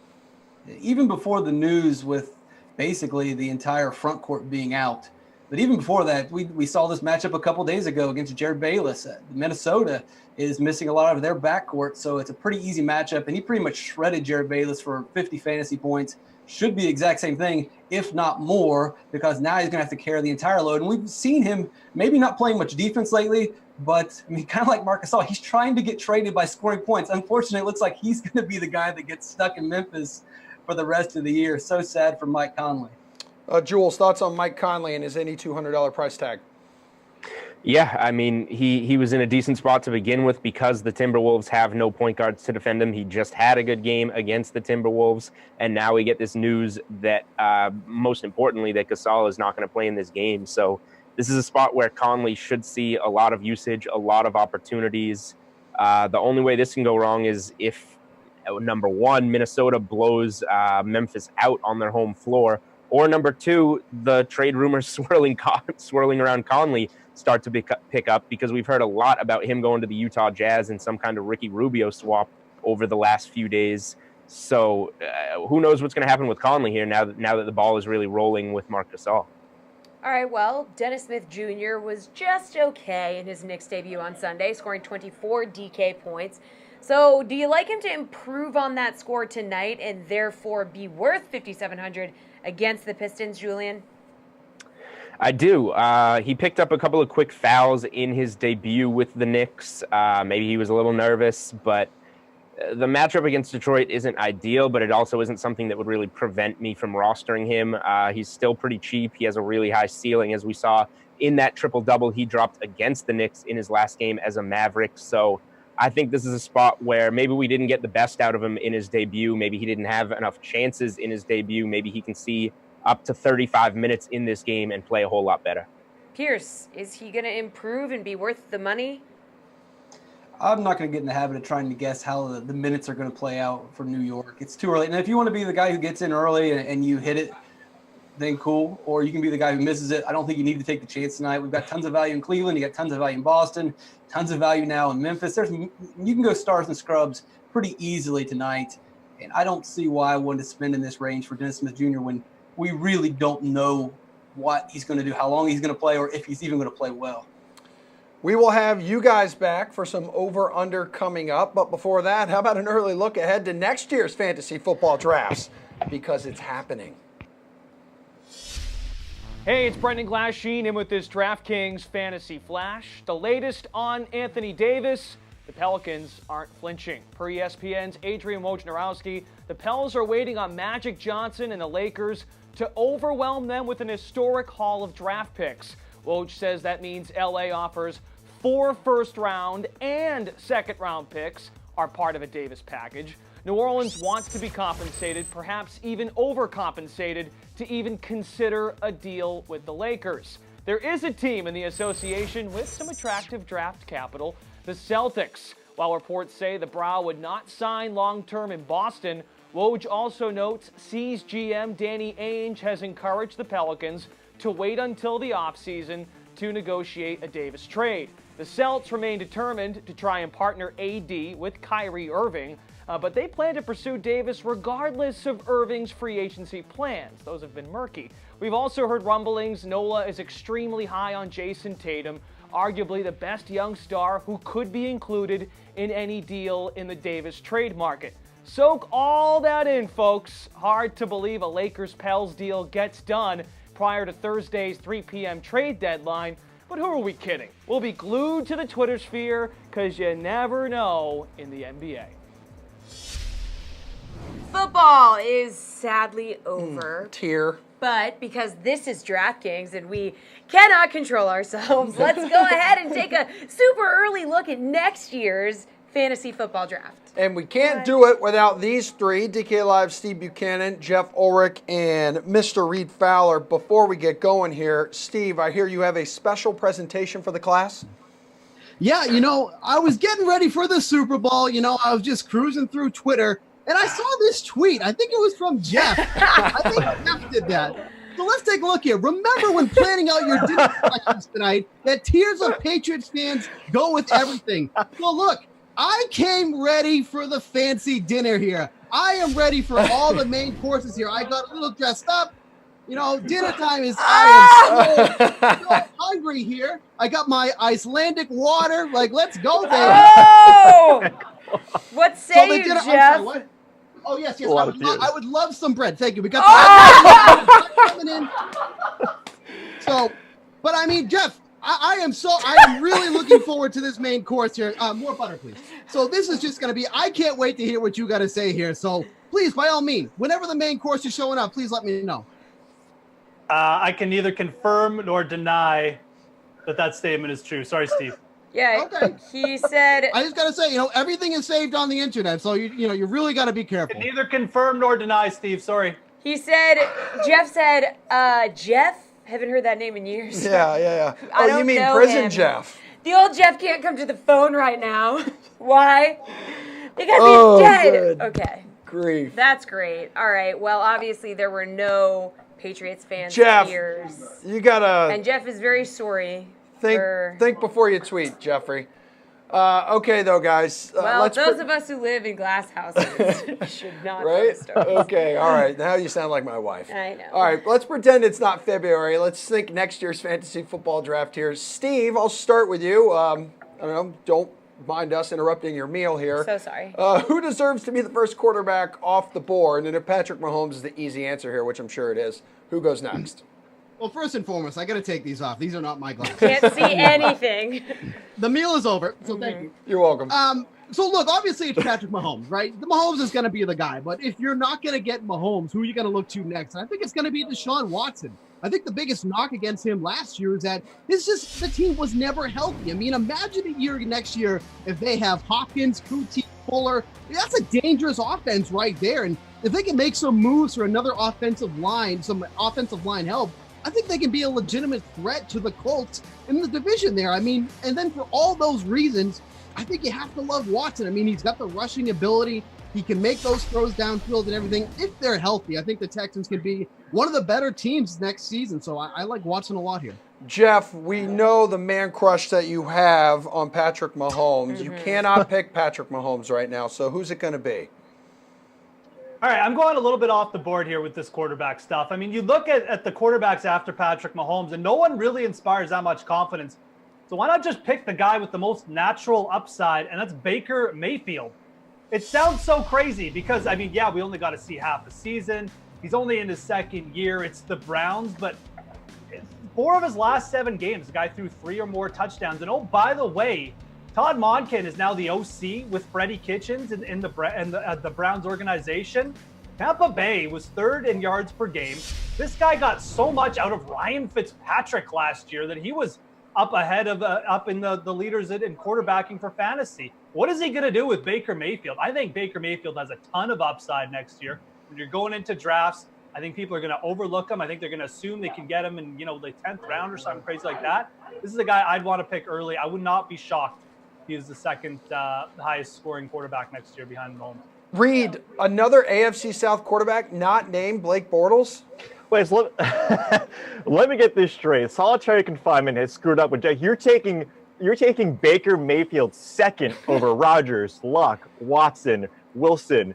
Speaker 3: Even before the news with basically the entire front court being out, but even before that, we saw this matchup a couple days ago against Jared Bayless. Minnesota is missing a lot of their backcourt, so it's a pretty easy matchup, and he pretty much shredded Jared Bayless for 50 fantasy points. Should be the exact same thing, if not more, because now he's going to have to carry the entire load. And we've seen him maybe not playing much defense lately, but I mean, kind of like Marc Gasol, he's trying to get traded by scoring points. Unfortunately, it looks like he's going to be the guy that gets stuck in Memphis for the rest of the year. So sad for Mike Conley.
Speaker 1: Jules, thoughts on Mike Conley and his $8,200 price tag?
Speaker 4: Yeah, I mean, he was in a decent spot to begin with because the Timberwolves have no point guards to defend him. He just had a good game against the Timberwolves, and now we get this news that, most importantly, that Gasol is not going to play in this game. So this is a spot where Conley should see a lot of usage, a lot of opportunities. The only way this can go wrong is if, number one, Minnesota blows Memphis out on their home floor, or number two, the trade rumors swirling around Conley start to pick up, because we've heard a lot about him going to the Utah Jazz in some kind of Ricky Rubio swap over the last few days. So who knows what's going to happen with Conley here now that the ball is really rolling with Marc Gasol.
Speaker 2: All right, well, Dennis Smith Jr. was just okay in his Knicks debut on Sunday, scoring 24 DK points. So do you like him to improve on that score tonight and therefore be worth $5,700 against the Pistons, Julian?
Speaker 4: I do. He picked up a couple of quick fouls in his debut with the Knicks. Maybe he was a little nervous, but the matchup against Detroit isn't ideal, but it also isn't something that would really prevent me from rostering him. He's still pretty cheap. He has a really high ceiling, as we saw in that triple-double he dropped against the Knicks in his last game as a Maverick. So I think this is a spot where maybe we didn't get the best out of him in his debut. Maybe he didn't have enough chances in his debut. Maybe he can see up to 35 minutes in this game and play a whole lot better.
Speaker 2: Pierce, is he going to improve and be worth the money?
Speaker 3: I'm not going to get in the habit of trying to guess how the minutes are going to play out for New York. It's too early. And if you want to be the guy who gets in early and you hit it, then cool. Or you can be the guy who misses it. I don't think you need to take the chance tonight. We've got tons of value in Cleveland. You got tons of value in Boston, tons of value now in Memphis. You can go stars and scrubs pretty easily tonight. And I don't see why I wanted to spend in this range for Dennis Smith Jr. when we really don't know what he's going to do, how long he's going to play, or if he's even going to play well.
Speaker 1: We will have you guys back for some over-under coming up. But before that, how about an early look ahead to next year's fantasy football drafts? Because it's happening.
Speaker 5: Hey, it's Brendan Glasheen in with this DraftKings Fantasy Flash. The latest on Anthony Davis. The Pelicans aren't flinching. Per ESPN's Adrian Wojnarowski, the Pels are waiting on Magic Johnson and the Lakers to overwhelm them with an historic haul of draft picks. Woj says that means LA offers 4 first-round and second-round picks are part of a Davis package. New Orleans wants to be compensated, perhaps even overcompensated, to even consider a deal with the Lakers. There is a team in the association with some attractive draft capital, the Celtics. While reports say the Brow would not sign long-term in Boston, Woj also notes C's GM Danny Ainge has encouraged the Pelicans to wait until the offseason to negotiate a Davis trade. The Celts remain determined to try and partner AD with Kyrie Irving, but they plan to pursue Davis regardless of Irving's free agency plans. Those have been murky. We've also heard rumblings Nola is extremely high on Jason Tatum, arguably the best young star who could be included in any deal in the Davis trade market. Soak all that in, folks. Hard to believe a Lakers-Pels deal gets done prior to Thursday's 3 p.m. trade deadline, but who are we kidding? We'll be glued to the Twitter sphere because you never know in the NBA.
Speaker 2: Football is sadly over.
Speaker 1: Tear.
Speaker 2: But because this is DraftKings and we cannot control ourselves, let's go ahead and take a super early look at next year's fantasy football draft.
Speaker 1: And we can't do it without these three, DK Live, Steve Buchanan, Jeff Ulrich, and Mr. Reed Fowler. Before we get going here, Steve, I hear you have a special presentation for the class?
Speaker 10: Yeah, I was getting ready for the Super Bowl. I was just cruising through Twitter, and I saw this tweet. I think it was from Jeff. I think Jeff did that. So let's take a look here. Remember when planning out your dinner questions tonight that tiers of Patriots fans go with everything. So look, I came ready for the fancy dinner here. I am ready for all the main courses here. I got a little dressed up. Dinner time is, I am so hungry here. I got my Icelandic water. Let's go, baby.
Speaker 2: Oh! What say you, Jeff?
Speaker 10: What? Oh, yes. I would love some bread. Thank you. We got coming in. So, but I mean, Jeff, I am really looking forward to this main course here. More butter, please. So this is just going to be, I can't wait to hear what you got to say here. So please, by all means, whenever the main course is showing up, please let me know.
Speaker 11: I can neither confirm nor deny that statement is true. Sorry, Steve.
Speaker 2: Yeah, okay. He said...
Speaker 10: I just got to say, everything is saved on the internet, so you really got to be careful.
Speaker 11: Can neither confirm nor deny, Steve. Sorry.
Speaker 2: He said, Jeff said, Jeff? Haven't heard that name in years.
Speaker 1: Yeah. Oh, you mean prison
Speaker 2: him.
Speaker 1: Jeff?
Speaker 2: The old Jeff can't come to the phone right now. Why? Because he's dead.
Speaker 1: Good.
Speaker 2: Okay.
Speaker 1: Grief.
Speaker 2: That's great. All right. Well, obviously there were no Patriots fans
Speaker 1: Jeff,
Speaker 2: tears.
Speaker 1: You gotta.
Speaker 2: And Jeff is very sorry.
Speaker 1: Think before you tweet, Jeffrey. Okay, though, guys.
Speaker 2: Well, those of us who live in glass houses should not post those.
Speaker 1: Okay, all right. Now you sound like my wife.
Speaker 2: I know.
Speaker 1: All right, let's pretend it's not February. Let's think next year's fantasy football draft here. Steve, I'll start with you. Don't mind us interrupting your meal here.
Speaker 2: So sorry.
Speaker 1: Who deserves to be the first quarterback off the board? And if Patrick Mahomes is the easy answer here, which I'm sure it is, who goes next?
Speaker 10: Well, first and foremost, I got to take these off. These are not my glasses.
Speaker 2: Can't see anything.
Speaker 10: The meal is over, so thank you.
Speaker 1: You're welcome.
Speaker 10: So look, obviously it's Patrick Mahomes, right? The Mahomes is going to be the guy, but if you're not going to get Mahomes, who are you going to look to next? And I think it's going to be Deshaun Watson. I think the biggest knock against him last year is that the team was never healthy. I mean, imagine a year next year if they have Hopkins, Kuti, Fuller. That's a dangerous offense right there. And if they can make some moves for another offensive line, some offensive line help, I think they can be a legitimate threat to the Colts in the division there. I mean, and then for all those reasons, I think you have to love Watson. I mean, he's got the rushing ability. He can make those throws downfield and everything. If they're healthy, I think the Texans can be one of the better teams next season. So I like Watson a lot here.
Speaker 1: Jeff, we know the man crush that you have on Patrick Mahomes. You cannot pick Patrick Mahomes right now. So who's it going to be?
Speaker 11: All right, I'm going a little bit off the board here with this quarterback stuff. I mean, you look at the quarterbacks after Patrick Mahomes, and no one really inspires that much confidence. So why not just pick the guy with the most natural upside, and that's Baker Mayfield. It sounds so crazy because, I mean, yeah, we only got to see half the season. He's only in his second year. It's the Browns, but 4 of his last 7 games, the guy threw 3 or more touchdowns. And oh, by the way, Todd Monken is now the OC with Freddie Kitchens in the Browns organization. Tampa Bay was 3rd in yards per game. This guy got so much out of Ryan Fitzpatrick last year that he was up ahead of up in the leaders in quarterbacking for fantasy. What is he going to do with Baker Mayfield? I think Baker Mayfield has a ton of upside next year. When you're going into drafts, I think people are going to overlook him. I think they're going to assume they can get him in, the 10th round or something crazy like that. This is a guy I'd want to pick early. I would not be shocked if he is the second highest scoring quarterback next year behind Mahomes.
Speaker 1: Reed, another AFC South quarterback not named Blake Bortles?
Speaker 12: Wait, so let me get this straight. Solitary confinement has screwed up with Jack. You're taking Baker Mayfield second over Rodgers, Luck, Watson, Wilson.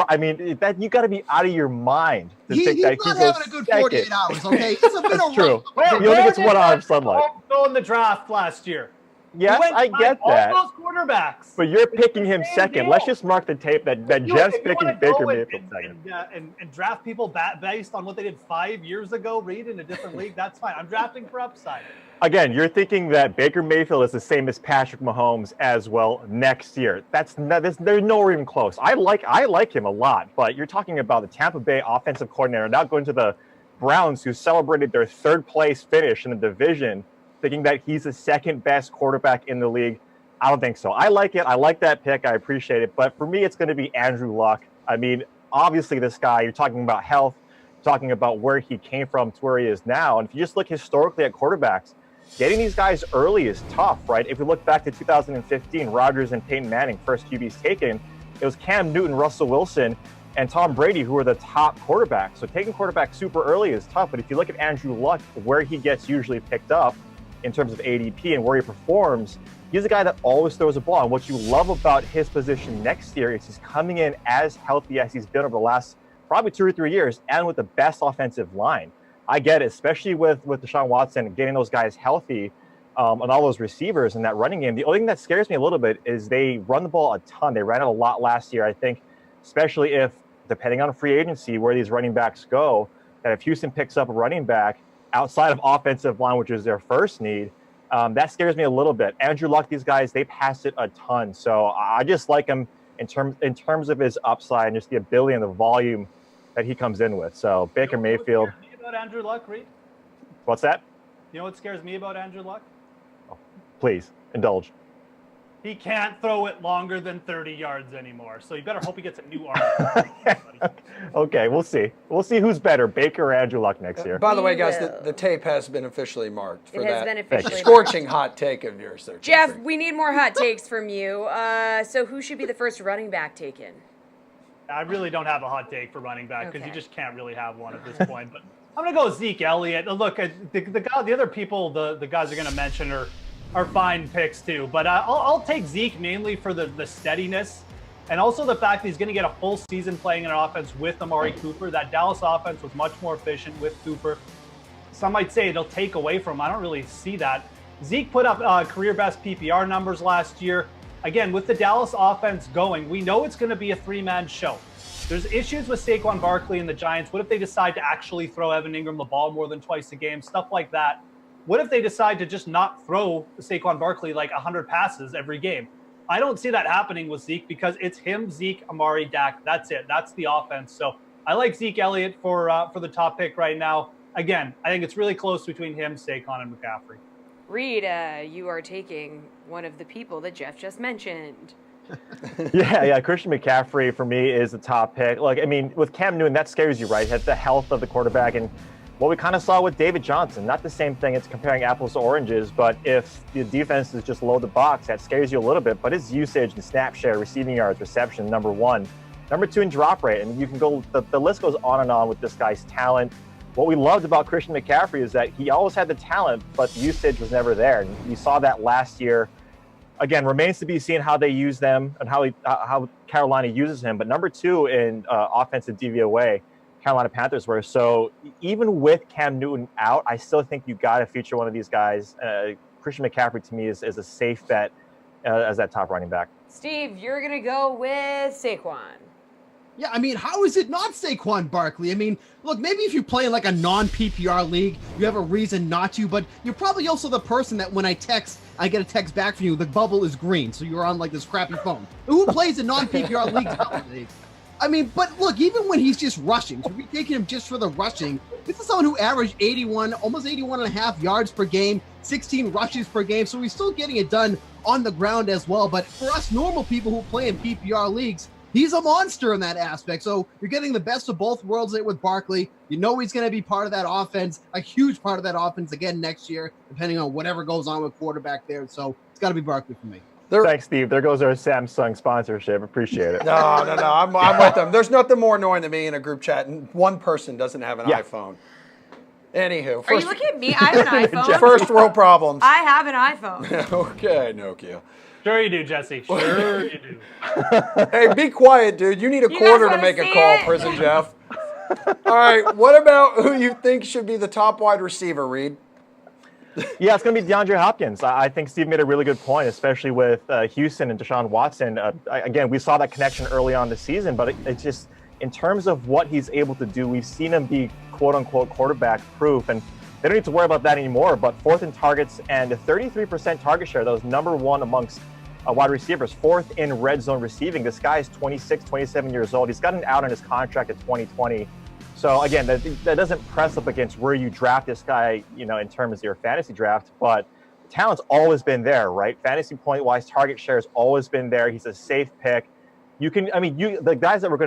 Speaker 12: I mean, that you got to be out of your mind to think that
Speaker 10: he's not having a good 48 hours, okay? It's a bit
Speaker 12: That's
Speaker 10: of
Speaker 12: true.
Speaker 10: rough.
Speaker 12: He only gets 1 hour of sunlight.
Speaker 11: Go in the draft last year.
Speaker 12: Yes, I get that.
Speaker 11: All those quarterbacks.
Speaker 12: But you're picking him second. Let's just mark the tape that Jeff's picking Baker Mayfield second.
Speaker 11: And draft people based on what they did 5 years ago, Reed, in a different league, that's fine. I'm drafting for upside.
Speaker 12: Again, you're thinking that Baker Mayfield is the same as Patrick Mahomes as well next year. They're nowhere even close. I like him a lot, but you're talking about the Tampa Bay offensive coordinator now going to the Browns, who celebrated their 3rd place finish in the division, thinking that he's the second best quarterback in the league. I don't think so. I like it. I like that pick. I appreciate it. But for me, it's going to be Andrew Luck. I mean, obviously this guy, you're talking about health, talking about where he came from to where he is now. And if you just look historically at quarterbacks, getting these guys early is tough, right? If we look back to 2015, Rodgers and Peyton Manning, first QBs taken, it was Cam Newton, Russell Wilson, and Tom Brady who were the top quarterbacks. So taking quarterbacks super early is tough. But if you look at Andrew Luck, where he gets usually picked up in terms of ADP and where he performs, he's a guy that always throws a ball. And what you love about his position next year is he's coming in as healthy as he's been over the last probably 2 or 3 years and with the best offensive line. I get it, especially with Deshaun Watson, getting those guys healthy and all those receivers in that running game. The only thing that scares me a little bit is they run the ball a ton. They ran it a lot last year. I think, especially if, depending on free agency, where these running backs go, that if Houston picks up a running back outside of offensive line, which is their first need, that scares me a little bit. Andrew Luck, these guys, they pass it a ton. So I just like him in terms of his upside and just the ability and the volume that he comes in with. So Baker Mayfield.
Speaker 11: About Andrew Luck, Reed?
Speaker 12: What's that?
Speaker 11: You know what scares me about Andrew Luck?
Speaker 12: Oh, please, indulge.
Speaker 11: He can't throw it longer than 30 yards anymore. So you better hope he gets a new arm.
Speaker 12: Okay, we'll see. We'll see who's better, Baker or Andrew Luck next year.
Speaker 1: By the way, guys, the tape has been officially marked for that
Speaker 2: been officially
Speaker 1: scorching hot take of yours there,
Speaker 2: Jeff, we need more hot takes from you. So who should be the first running back taken?
Speaker 11: I really don't have a hot take for running back because you just can't really have one at this point. But I'm going to go Zeke Elliott. Look, the other people the guys are going to mention are fine picks too. But I'll take Zeke mainly for the steadiness and also the fact that he's going to get a full season playing in an offense with Amari Cooper. That Dallas offense was much more efficient with Cooper. Some might say it'll take away from him. I don't really see that. Zeke put up career best PPR numbers last year. Again, with the Dallas offense going, we know it's going to be a 3-man show. There's issues with Saquon Barkley and the Giants. What if they decide to actually throw Evan Ingram the ball more than twice a game? Stuff like that. What if they decide to just not throw Saquon Barkley like 100 passes every game? I don't see that happening with Zeke because it's him, Zeke, Amari, Dak. That's it. That's the offense. So I like Zeke Elliott for the top pick right now. Again, I think it's really close between him, Saquon, and McCaffrey.
Speaker 2: Reed, you are taking one of the people that Jeff just mentioned.
Speaker 12: Yeah. Christian McCaffrey for me is the top pick. Like, I mean, with Cam Newton, that scares you, right? The health of the quarterback and what we kind of saw with David Johnson. Not the same thing. It's comparing apples to oranges. But if the defense is just load the box, that scares you a little bit. But his usage and snap share, receiving yards, reception, number 1. Number 2 in drop rate. And you can go. The list goes on and on with this guy's talent. What we loved about Christian McCaffrey is that he always had the talent, but the usage was never there. And you saw that last year. Again, remains to be seen how they use them and how Carolina uses him. But number 2 in offensive DVOA, Carolina Panthers were. So even with Cam Newton out, I still think you got to feature one of these guys. Christian McCaffrey, to me, is a safe bet as that top running back.
Speaker 2: Steve, you're going to go with Saquon.
Speaker 10: Yeah, I mean, how is it not Saquon Barkley? I mean, look, maybe if you play in like a non-PPR league, you have a reason not to, but you're probably also the person that when I text, I get a text back from you, the bubble is green, so you're on like this crappy phone. Who plays in non-PPR leagues nowadays? I mean, but look, even when he's just rushing, so we're taking him just for the rushing, this is someone who averaged 81, almost 81 and a half yards per game, 16 rushes per game, so he's still getting it done on the ground as well. But for us normal people who play in PPR leagues, he's a monster in that aspect. So you're getting the best of both worlds there with Barkley. You know he's going to be part of that offense, a huge part of that offense again next year, depending on whatever goes on with quarterback there. So it's got to be Barkley for me.
Speaker 12: Thanks, Steve. There goes our Samsung sponsorship. Appreciate it.
Speaker 1: No. I'm with them. There's nothing more annoying than me in a group chat, and one person doesn't have an iPhone. Anywho.
Speaker 2: Are you looking at me? I have an iPhone.
Speaker 1: First world problems.
Speaker 2: I have an iPhone.
Speaker 1: Okay, Nokia.
Speaker 11: Sure you do, Jesse. Sure you do.
Speaker 1: Hey, be quiet, dude. You need a quarter to make a call, Prison Jeff. All right, what about who you think should be the top wide receiver, Reed?
Speaker 12: Yeah, it's going to be DeAndre Hopkins. I think Steve made a really good point, especially with Houston and Deshaun Watson. Again, we saw that connection early on this season, but it's just in terms of what he's able to do, we've seen him be quote-unquote quarterback proof, and they don't need to worry about that anymore. But fourth in targets and a 33% target share, that was number one amongst wide receivers, fourth in red zone receiving. This guy is 26, 27 years old. He's gotten out on his contract at 2020. So again, that doesn't press up against where you draft this guy, in terms of your fantasy draft, but the talent's always been there, right? Fantasy point wise, target share has always been there. He's a safe pick. You can, the guys that we're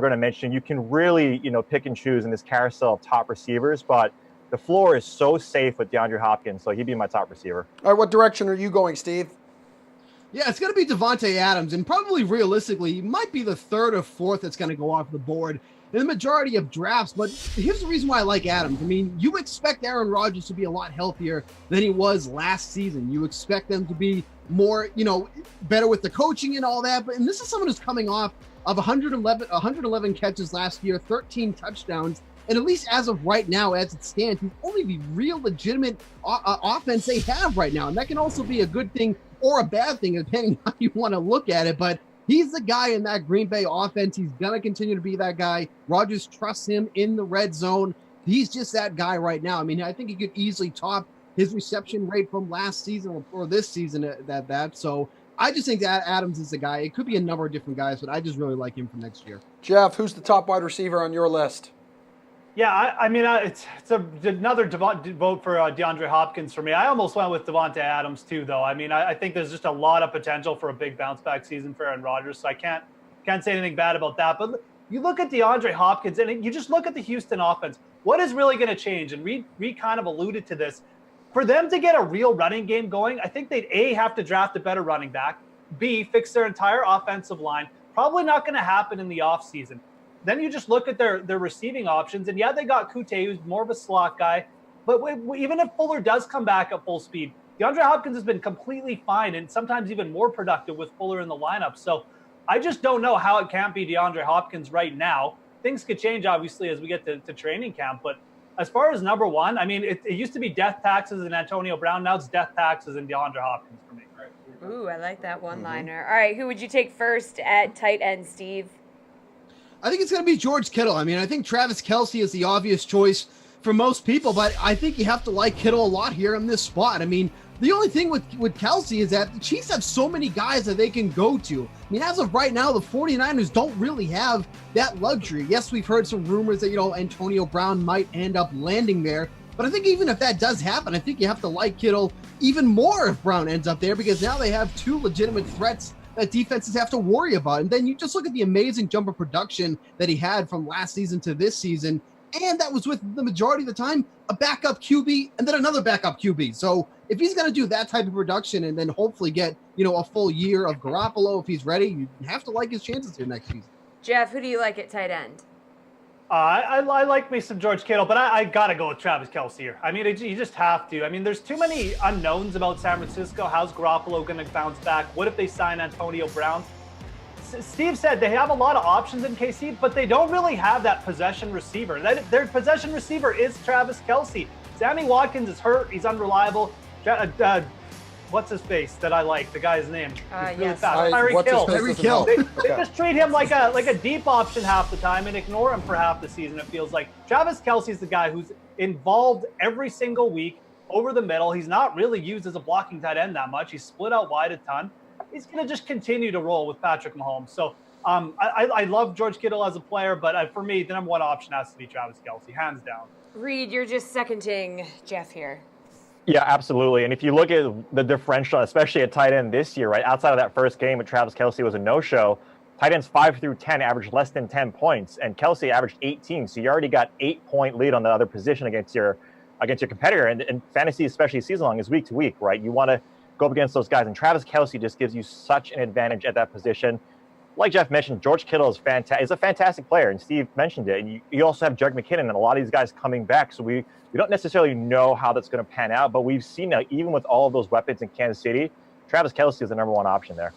Speaker 12: gonna mention, you can really, pick and choose in this carousel of top receivers, but the floor is so safe with DeAndre Hopkins, so he'd be my top receiver.
Speaker 1: All right, what direction are you going, Steve?
Speaker 10: Yeah, it's going to be Devontae Adams, and probably realistically, he might be the third or fourth that's going to go off the board in the majority of drafts. But here's the reason why I like Adams. I mean, you expect Aaron Rodgers to be a lot healthier than he was last season. You expect them to be more, better with the coaching and all that. And this is someone who's coming off of 111 catches last year, 13 touchdowns. And at least as of right now, as it stands, he's only the real legitimate offense they have right now. And that can also be a good thing or a bad thing, depending on how you want to look at it. But he's the guy in that Green Bay offense. He's going to continue to be that guy. Rodgers trusts him in the red zone. He's just that guy right now. I mean, I think he could easily top his reception rate from last season or this season at that. So I just think that Adams is the guy. It could be a number of different guys, but I just really like him for next year.
Speaker 1: Jeff, who's the top wide receiver on your list?
Speaker 11: Yeah, it's another vote for DeAndre Hopkins for me. I almost went with Devontae Adams too, though. I mean, I think there's just a lot of potential for a big bounce back season for Aaron Rodgers, so I can't say anything bad about that. But you look at DeAndre Hopkins, and you just look at the Houston offense. What is really going to change? And Reed kind of alluded to this. For them to get a real running game going, I think they'd A, have to draft a better running back, B, fix their entire offensive line. Probably not going to happen in the offseason. Then you just look at their receiving options, and yeah, they got Kute, who's more of a slot guy. But even if Fuller does come back at full speed, DeAndre Hopkins has been completely fine and sometimes even more productive with Fuller in the lineup. So I just don't know how it can't be DeAndre Hopkins right now. Things could change, obviously, as we get to training camp. But as far as number one, I mean, it used to be death taxes and Antonio Brown. Now it's death taxes and DeAndre Hopkins for me.
Speaker 2: Ooh, I like that one-liner. All right, who would you take first at tight end, Steve?
Speaker 10: I think it's going to be George Kittle. I mean, I think Travis Kelce is the obvious choice for most people, but I think you have to like Kittle a lot here in this spot. I mean, the only thing with Kelce is that the Chiefs have so many guys that they can go to. I mean, as of right now, the 49ers don't really have that luxury. Yes, we've heard some rumors that, Antonio Brown might end up landing there. But I think even if that does happen, I think you have to like Kittle even more if Brown ends up there, because now they have two legitimate threats that defenses have to worry about. And then you just look at the amazing jump of production that he had from last season to this season. And that was with the majority of the time a backup QB and then another backup QB. So if he's going to do that type of production and then hopefully get, a full year of Garoppolo, if he's ready, you have to like his chances here next season.
Speaker 2: Jeff, who do you like at tight end?
Speaker 11: I like me some George Kittle, but I got to go with Travis Kelce here. I mean, you just have to. I mean, there's too many unknowns about San Francisco. How's Garoppolo going to bounce back? What if they sign Antonio Brown? Steve said they have a lot of options in KC, but they don't really have that possession receiver. Their possession receiver is Travis Kelce. Sammy Watkins is hurt. He's unreliable. what's his face that I like, the guy's name. He's really
Speaker 2: yes.
Speaker 11: fast. Tyreek Hill.
Speaker 10: Tyreek Hill.
Speaker 11: They just treat him like a deep option half the time and ignore him for half the season, it feels like. Travis Kelce's the guy who's involved every single week over the middle. He's not really used as a blocking tight end that much. He's split out wide a ton. He's going to just continue to roll with Patrick Mahomes. So I love George Kittle as a player, but for me, the number one option has to be Travis Kelce, hands down.
Speaker 2: Reed, you're just seconding Jeff here.
Speaker 12: Yeah, absolutely. And if you look at the differential, especially at tight end this year, right, outside of that first game with Travis Kelce was a no-show, tight ends 5 through 10 averaged less than 10 points, and Kelce averaged 18. So you already got 8-point lead on the other position against your competitor. And fantasy, especially season-long, is week to week, right? You want to go up against those guys. And Travis Kelce just gives you such an advantage at that position. Like Jeff mentioned, George Kittle is a fantastic player, and Steve mentioned it. And you also have Jerick McKinnon and a lot of these guys coming back. So we don't necessarily know how that's going to pan out, but we've seen that even with all of those weapons in Kansas City, Travis Kelce is the number one option there.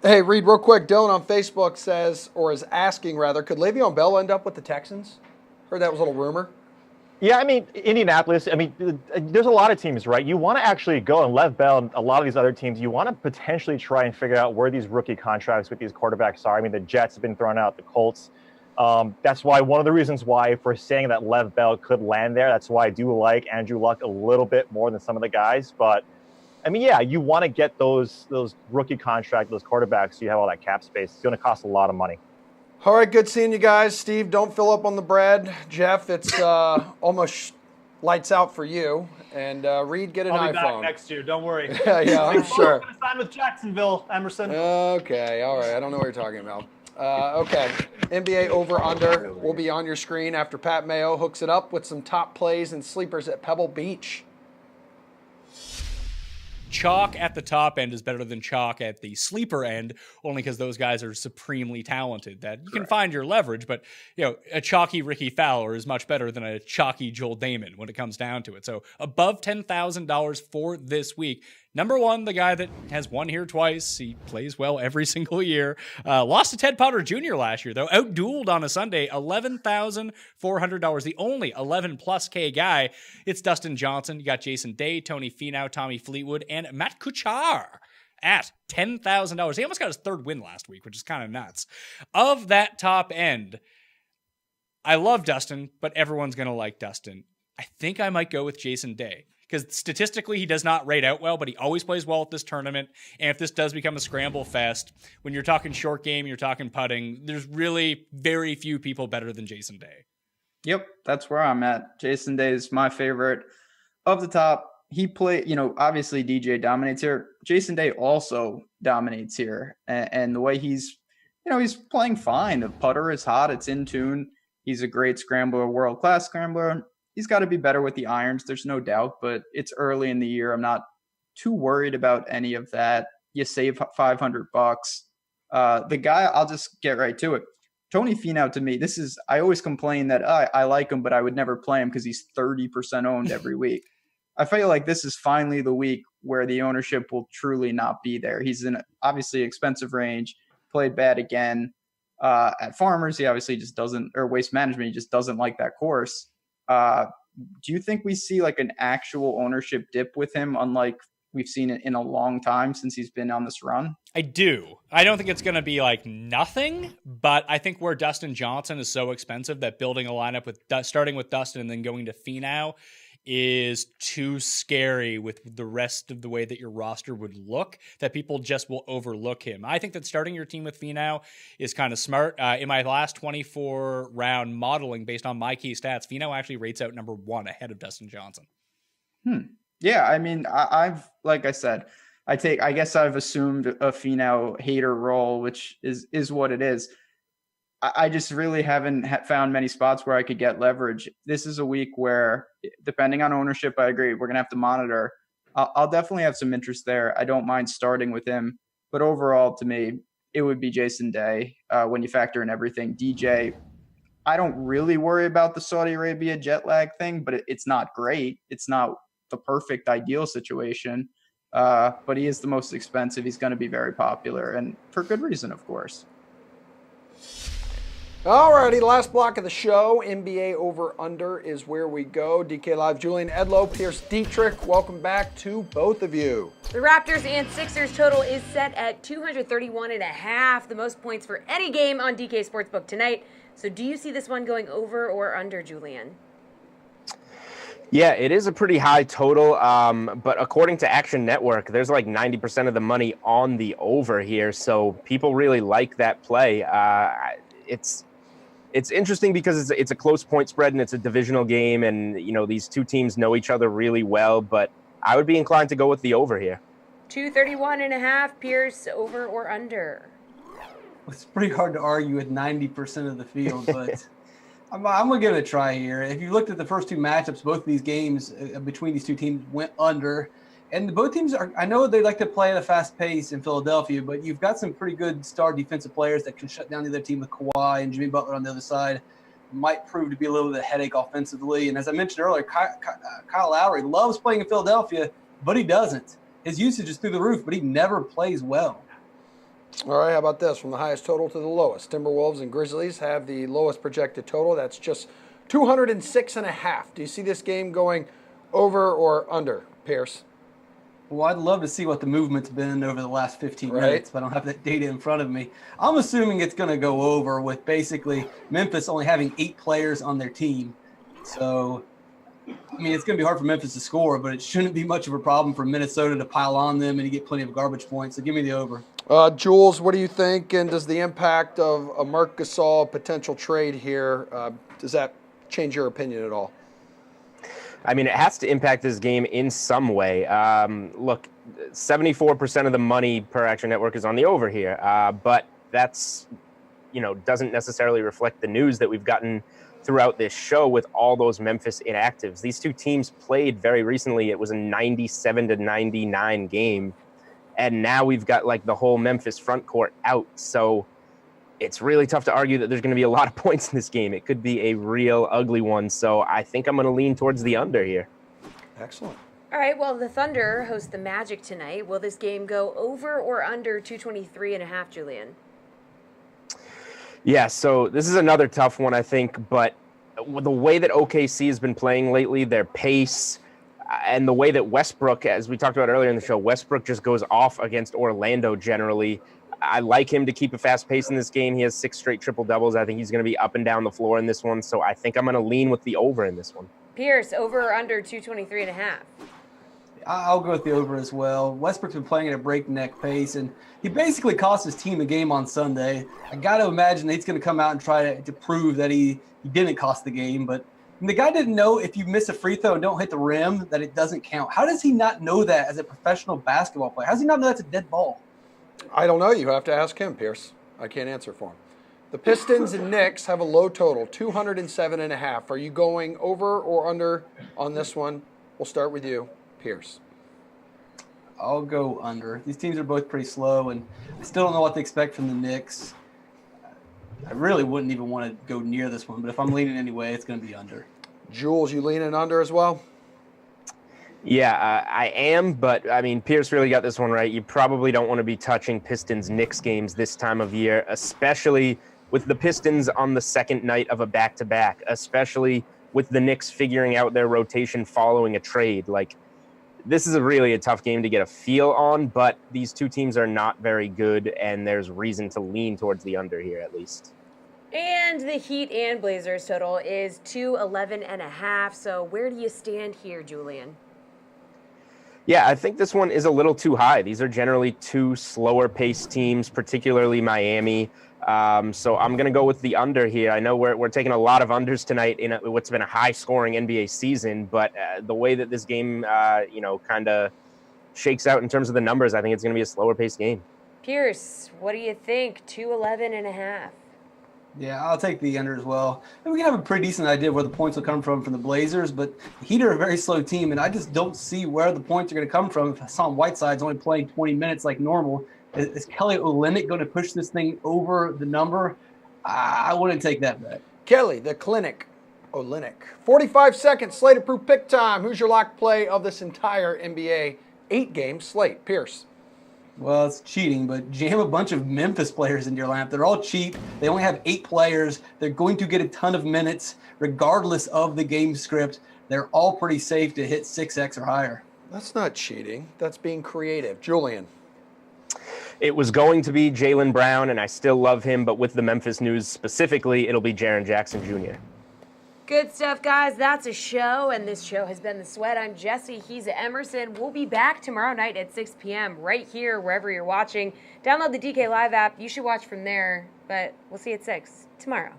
Speaker 1: Hey, Reed, real quick, Dylan on Facebook says, or is asking rather, could Le'Veon Bell end up with the Texans? Heard that was a little rumor.
Speaker 12: Yeah, I mean, Indianapolis, there's a lot of teams, right? You want to actually go, and Lev Bell and a lot of these other teams, you want to potentially try and figure out where these rookie contracts with these quarterbacks are. I mean, the Jets have been thrown out, the Colts. That's why one of the reasons why, if we're saying that Lev Bell could land there, that's why I do like Andrew Luck a little bit more than some of the guys. But, I mean, yeah, you want to get those rookie contracts, those quarterbacks, so you have all that cap space. It's going to cost a lot of money.
Speaker 1: All right, good seeing you guys. Steve, don't fill up on the bread. Jeff, it's almost lights out for you. And Reed, get an iPhone.
Speaker 11: I'll be back next year. Don't worry.
Speaker 1: Yeah, I'm sure.
Speaker 11: I'm going to sign with Jacksonville, Emerson.
Speaker 1: Okay, all right. I don't know what you're talking about. Okay, NBA over-under will be on your screen after Pat Mayo hooks it up with some top plays and sleepers at Pebble Beach.
Speaker 13: Chalk at the top end is better than chalk at the sleeper end, only because those guys are supremely talented. That you can find your leverage, but a chalky Ricky Fowler is much better than a chalky Joel Damon when it comes down to it. So above $10,000 for this week. Number one, the guy that has won here twice. He plays well every single year. Lost to Ted Potter Jr. last year, though. Outdueled on a Sunday, $11,400. The only 11-plus K guy. It's Dustin Johnson. You got Jason Day, Tony Finau, Tommy Fleetwood, and Matt Kuchar at $10,000. He almost got his third win last week, which is kind of nuts. Of that top end, I love Dustin, but everyone's going to like Dustin. I think I might go with Jason Day. Because statistically, he does not rate out well, but he always plays well at this tournament. And if this does become a scramble fest, when you're talking short game, you're talking putting, there's really very few people better than Jason Day.
Speaker 14: Yep, that's where I'm at. Jason Day is my favorite. Of the top, he obviously DJ dominates here. Jason Day also dominates here. And the way he's playing fine. The putter is hot. It's in tune. He's a great scrambler, world-class scrambler. He's got to be better with the irons, there's no doubt, but it's early in the year. I'm not too worried about any of that. You save $500. The guy, I'll just get right to it. Tony Finau, to me, I always complain that I like him, but I would never play him because he's 30% owned every week. I feel like this is finally the week where the ownership will truly not be there. He's in obviously expensive range, played bad again. At Farmers, he obviously just doesn't, or Waste Management, he just doesn't like that course. Do you think we see like an actual ownership dip with him, unlike we've seen it in a long time since he's been on this run?
Speaker 13: I do. I don't think it's going to be like nothing, but I think where Dustin Johnson is so expensive that building a lineup with starting with Dustin and then going to Finau is too scary with the rest of the way that your roster would look, that people just will overlook him. I think that starting your team with Finau is kind of smart. In my last 24 round modeling based on my key stats, Finau actually rates out number one ahead of Dustin Johnson.
Speaker 14: Yeah, I mean, I've, like I said, I guess I've assumed a Finau hater role, which is what it is. I just really haven't found many spots where I could get leverage. This is a week where, depending on ownership, I agree, we're going to have to monitor. I'll definitely have some interest there. I don't mind starting with him. But overall, to me, it would be Jason Day when you factor in everything. DJ, I don't really worry about the Saudi Arabia jet lag thing, but it's not great. It's not the perfect ideal situation. But he is the most expensive. He's going to be very popular, and for good reason, of course.
Speaker 1: Alrighty, last block of the show. NBA over-under is where we go. DK Live, Julian Edlow, Pierce Dietrich, welcome back to both of you.
Speaker 2: The Raptors and Sixers total is set at 231.5, the most points for any game on DK Sportsbook tonight. So do you see this one going over or under, Julian?
Speaker 4: Yeah, it is a pretty high total, but according to Action Network, there's like 90% of the money on the over here, so people really like that play. It's interesting because it's a close point spread and it's a divisional game, and these two teams know each other really well, but I would be inclined to go with the over here.
Speaker 2: 231.5, Pierce, over or under?
Speaker 3: It's pretty hard to argue with 90% of the field, but I'm going to give it a try here. If you looked at the first two matchups, both of these games between these two teams went under. And both teams I know they like to play at a fast pace in Philadelphia, but you've got some pretty good star defensive players that can shut down the other team with Kawhi and Jimmy Butler on the other side. Might prove to be a little bit of a headache offensively. And as I mentioned earlier, Kyle Lowry loves playing in Philadelphia, but he doesn't. His usage is through the roof, but he never plays well.
Speaker 1: All right, how about this? From the highest total to the lowest. Timberwolves and Grizzlies have the lowest projected total. That's just 206.5. Do you see this game going over or under, Pierce?
Speaker 3: Well, I'd love to see what the movement's been over the last 15 minutes, but I don't have that data in front of me. I'm assuming it's going to go over with basically Memphis only having 8 players on their team. So, I mean, it's going to be hard for Memphis to score, but it shouldn't be much of a problem for Minnesota to pile on them and to get plenty of garbage points. So give me the over.
Speaker 1: Jules, what do you think? And does the impact of a Marc Gasol potential trade here, does that change your opinion at all?
Speaker 4: I mean, it has to impact this game in some way. Look, 74% of the money per Action Network is on the over here, but that's, doesn't necessarily reflect the news that we've gotten throughout this show with all those Memphis inactives. These two teams played very recently. It was a 97-99 game, and now we've got like the whole Memphis front court out. So it's really tough to argue that there's going to be a lot of points in this game. It could be a real ugly one. So I think I'm going to lean towards the under here.
Speaker 1: Excellent.
Speaker 2: All right, well, the Thunder host the Magic tonight. Will this game go over or under 223.5, Julian?
Speaker 4: Yeah, so this is another tough one, I think. But the way that OKC has been playing lately, their pace, and the way that Westbrook, as we talked about earlier in the show, Westbrook just goes off against Orlando generally. I like him to keep a fast pace in this game. He has 6 straight triple-doubles. I think he's going to be up and down the floor in this one. So I think I'm going to lean with the over in this one.
Speaker 2: Pierce, over or under 223.5?
Speaker 3: I'll go with the over as well. Westbrook's been playing at a breakneck pace, and he basically cost his team a game on Sunday. I got to imagine that he's going to come out and try to prove that he didn't cost the game. But the guy didn't know if you miss a free throw and don't hit the rim that it doesn't count. How does he not know that as a professional basketball player? How does he not know that's a dead ball?
Speaker 1: I don't know. You have to ask him, Pierce. I can't answer for him. The Pistons and Knicks have a low total, 207.5. Are you going over or under on this one? We'll start with you, Pierce.
Speaker 3: I'll go under. These teams are both pretty slow, and I still don't know what to expect from the Knicks. I really wouldn't even want to go near this one, but if I'm leaning anyway, it's going to be under.
Speaker 1: Jules, you leaning under as well?
Speaker 4: Yeah, I am, but I mean, Pierce really got this one right. You probably don't want to be touching Pistons-Knicks games this time of year, especially with the Pistons on the second night of a back-to-back, especially with the Knicks figuring out their rotation following a trade. Like, this is really a tough game to get a feel on, but these two teams are not very good, and there's reason to lean towards the under here at least.
Speaker 2: And the Heat and Blazers total is 211.5. So where do you stand here, Julian?
Speaker 4: Yeah, I think this one is a little too high. These are generally two slower paced teams, particularly Miami. So I'm going to go with the under here. I know we're taking a lot of unders tonight in what's been a high-scoring NBA season, but the way that this game, kind of shakes out in terms of the numbers, I think it's going to be a slower-paced game.
Speaker 2: Pierce, what do you think? 211.5.
Speaker 3: Yeah, I'll take the under as well. And we can have a pretty decent idea of where the points will come from the Blazers, but the Heat are a very slow team, and I just don't see where the points are going to come from if Hassan Whiteside's only playing 20 minutes like normal. Is Kelly Olynyk going to push this thing over the number? I wouldn't take that bet.
Speaker 1: Kelly, the clinic, Olynyk. 45 seconds, slate-approved pick time. Who's your lock play of this entire NBA 8-game slate? Pierce.
Speaker 3: Well, it's cheating, but jam a bunch of Memphis players into your lineup. They're all cheap. They only have 8 players. They're going to get a ton of minutes regardless of the game script. They're all pretty safe to hit 6x or higher.
Speaker 1: That's not cheating. That's being creative. Julian.
Speaker 4: It was going to be Jaylen Brown, and I still love him, but with the Memphis news specifically, it'll be Jaren Jackson Jr.
Speaker 2: Good stuff, guys. That's a show, and this show has been The Sweat. I'm Jessie. He's Emerson. We'll be back tomorrow night at 6 p.m. right here, wherever you're watching. Download the DK Live app. You should watch from there, but we'll see you at 6 tomorrow.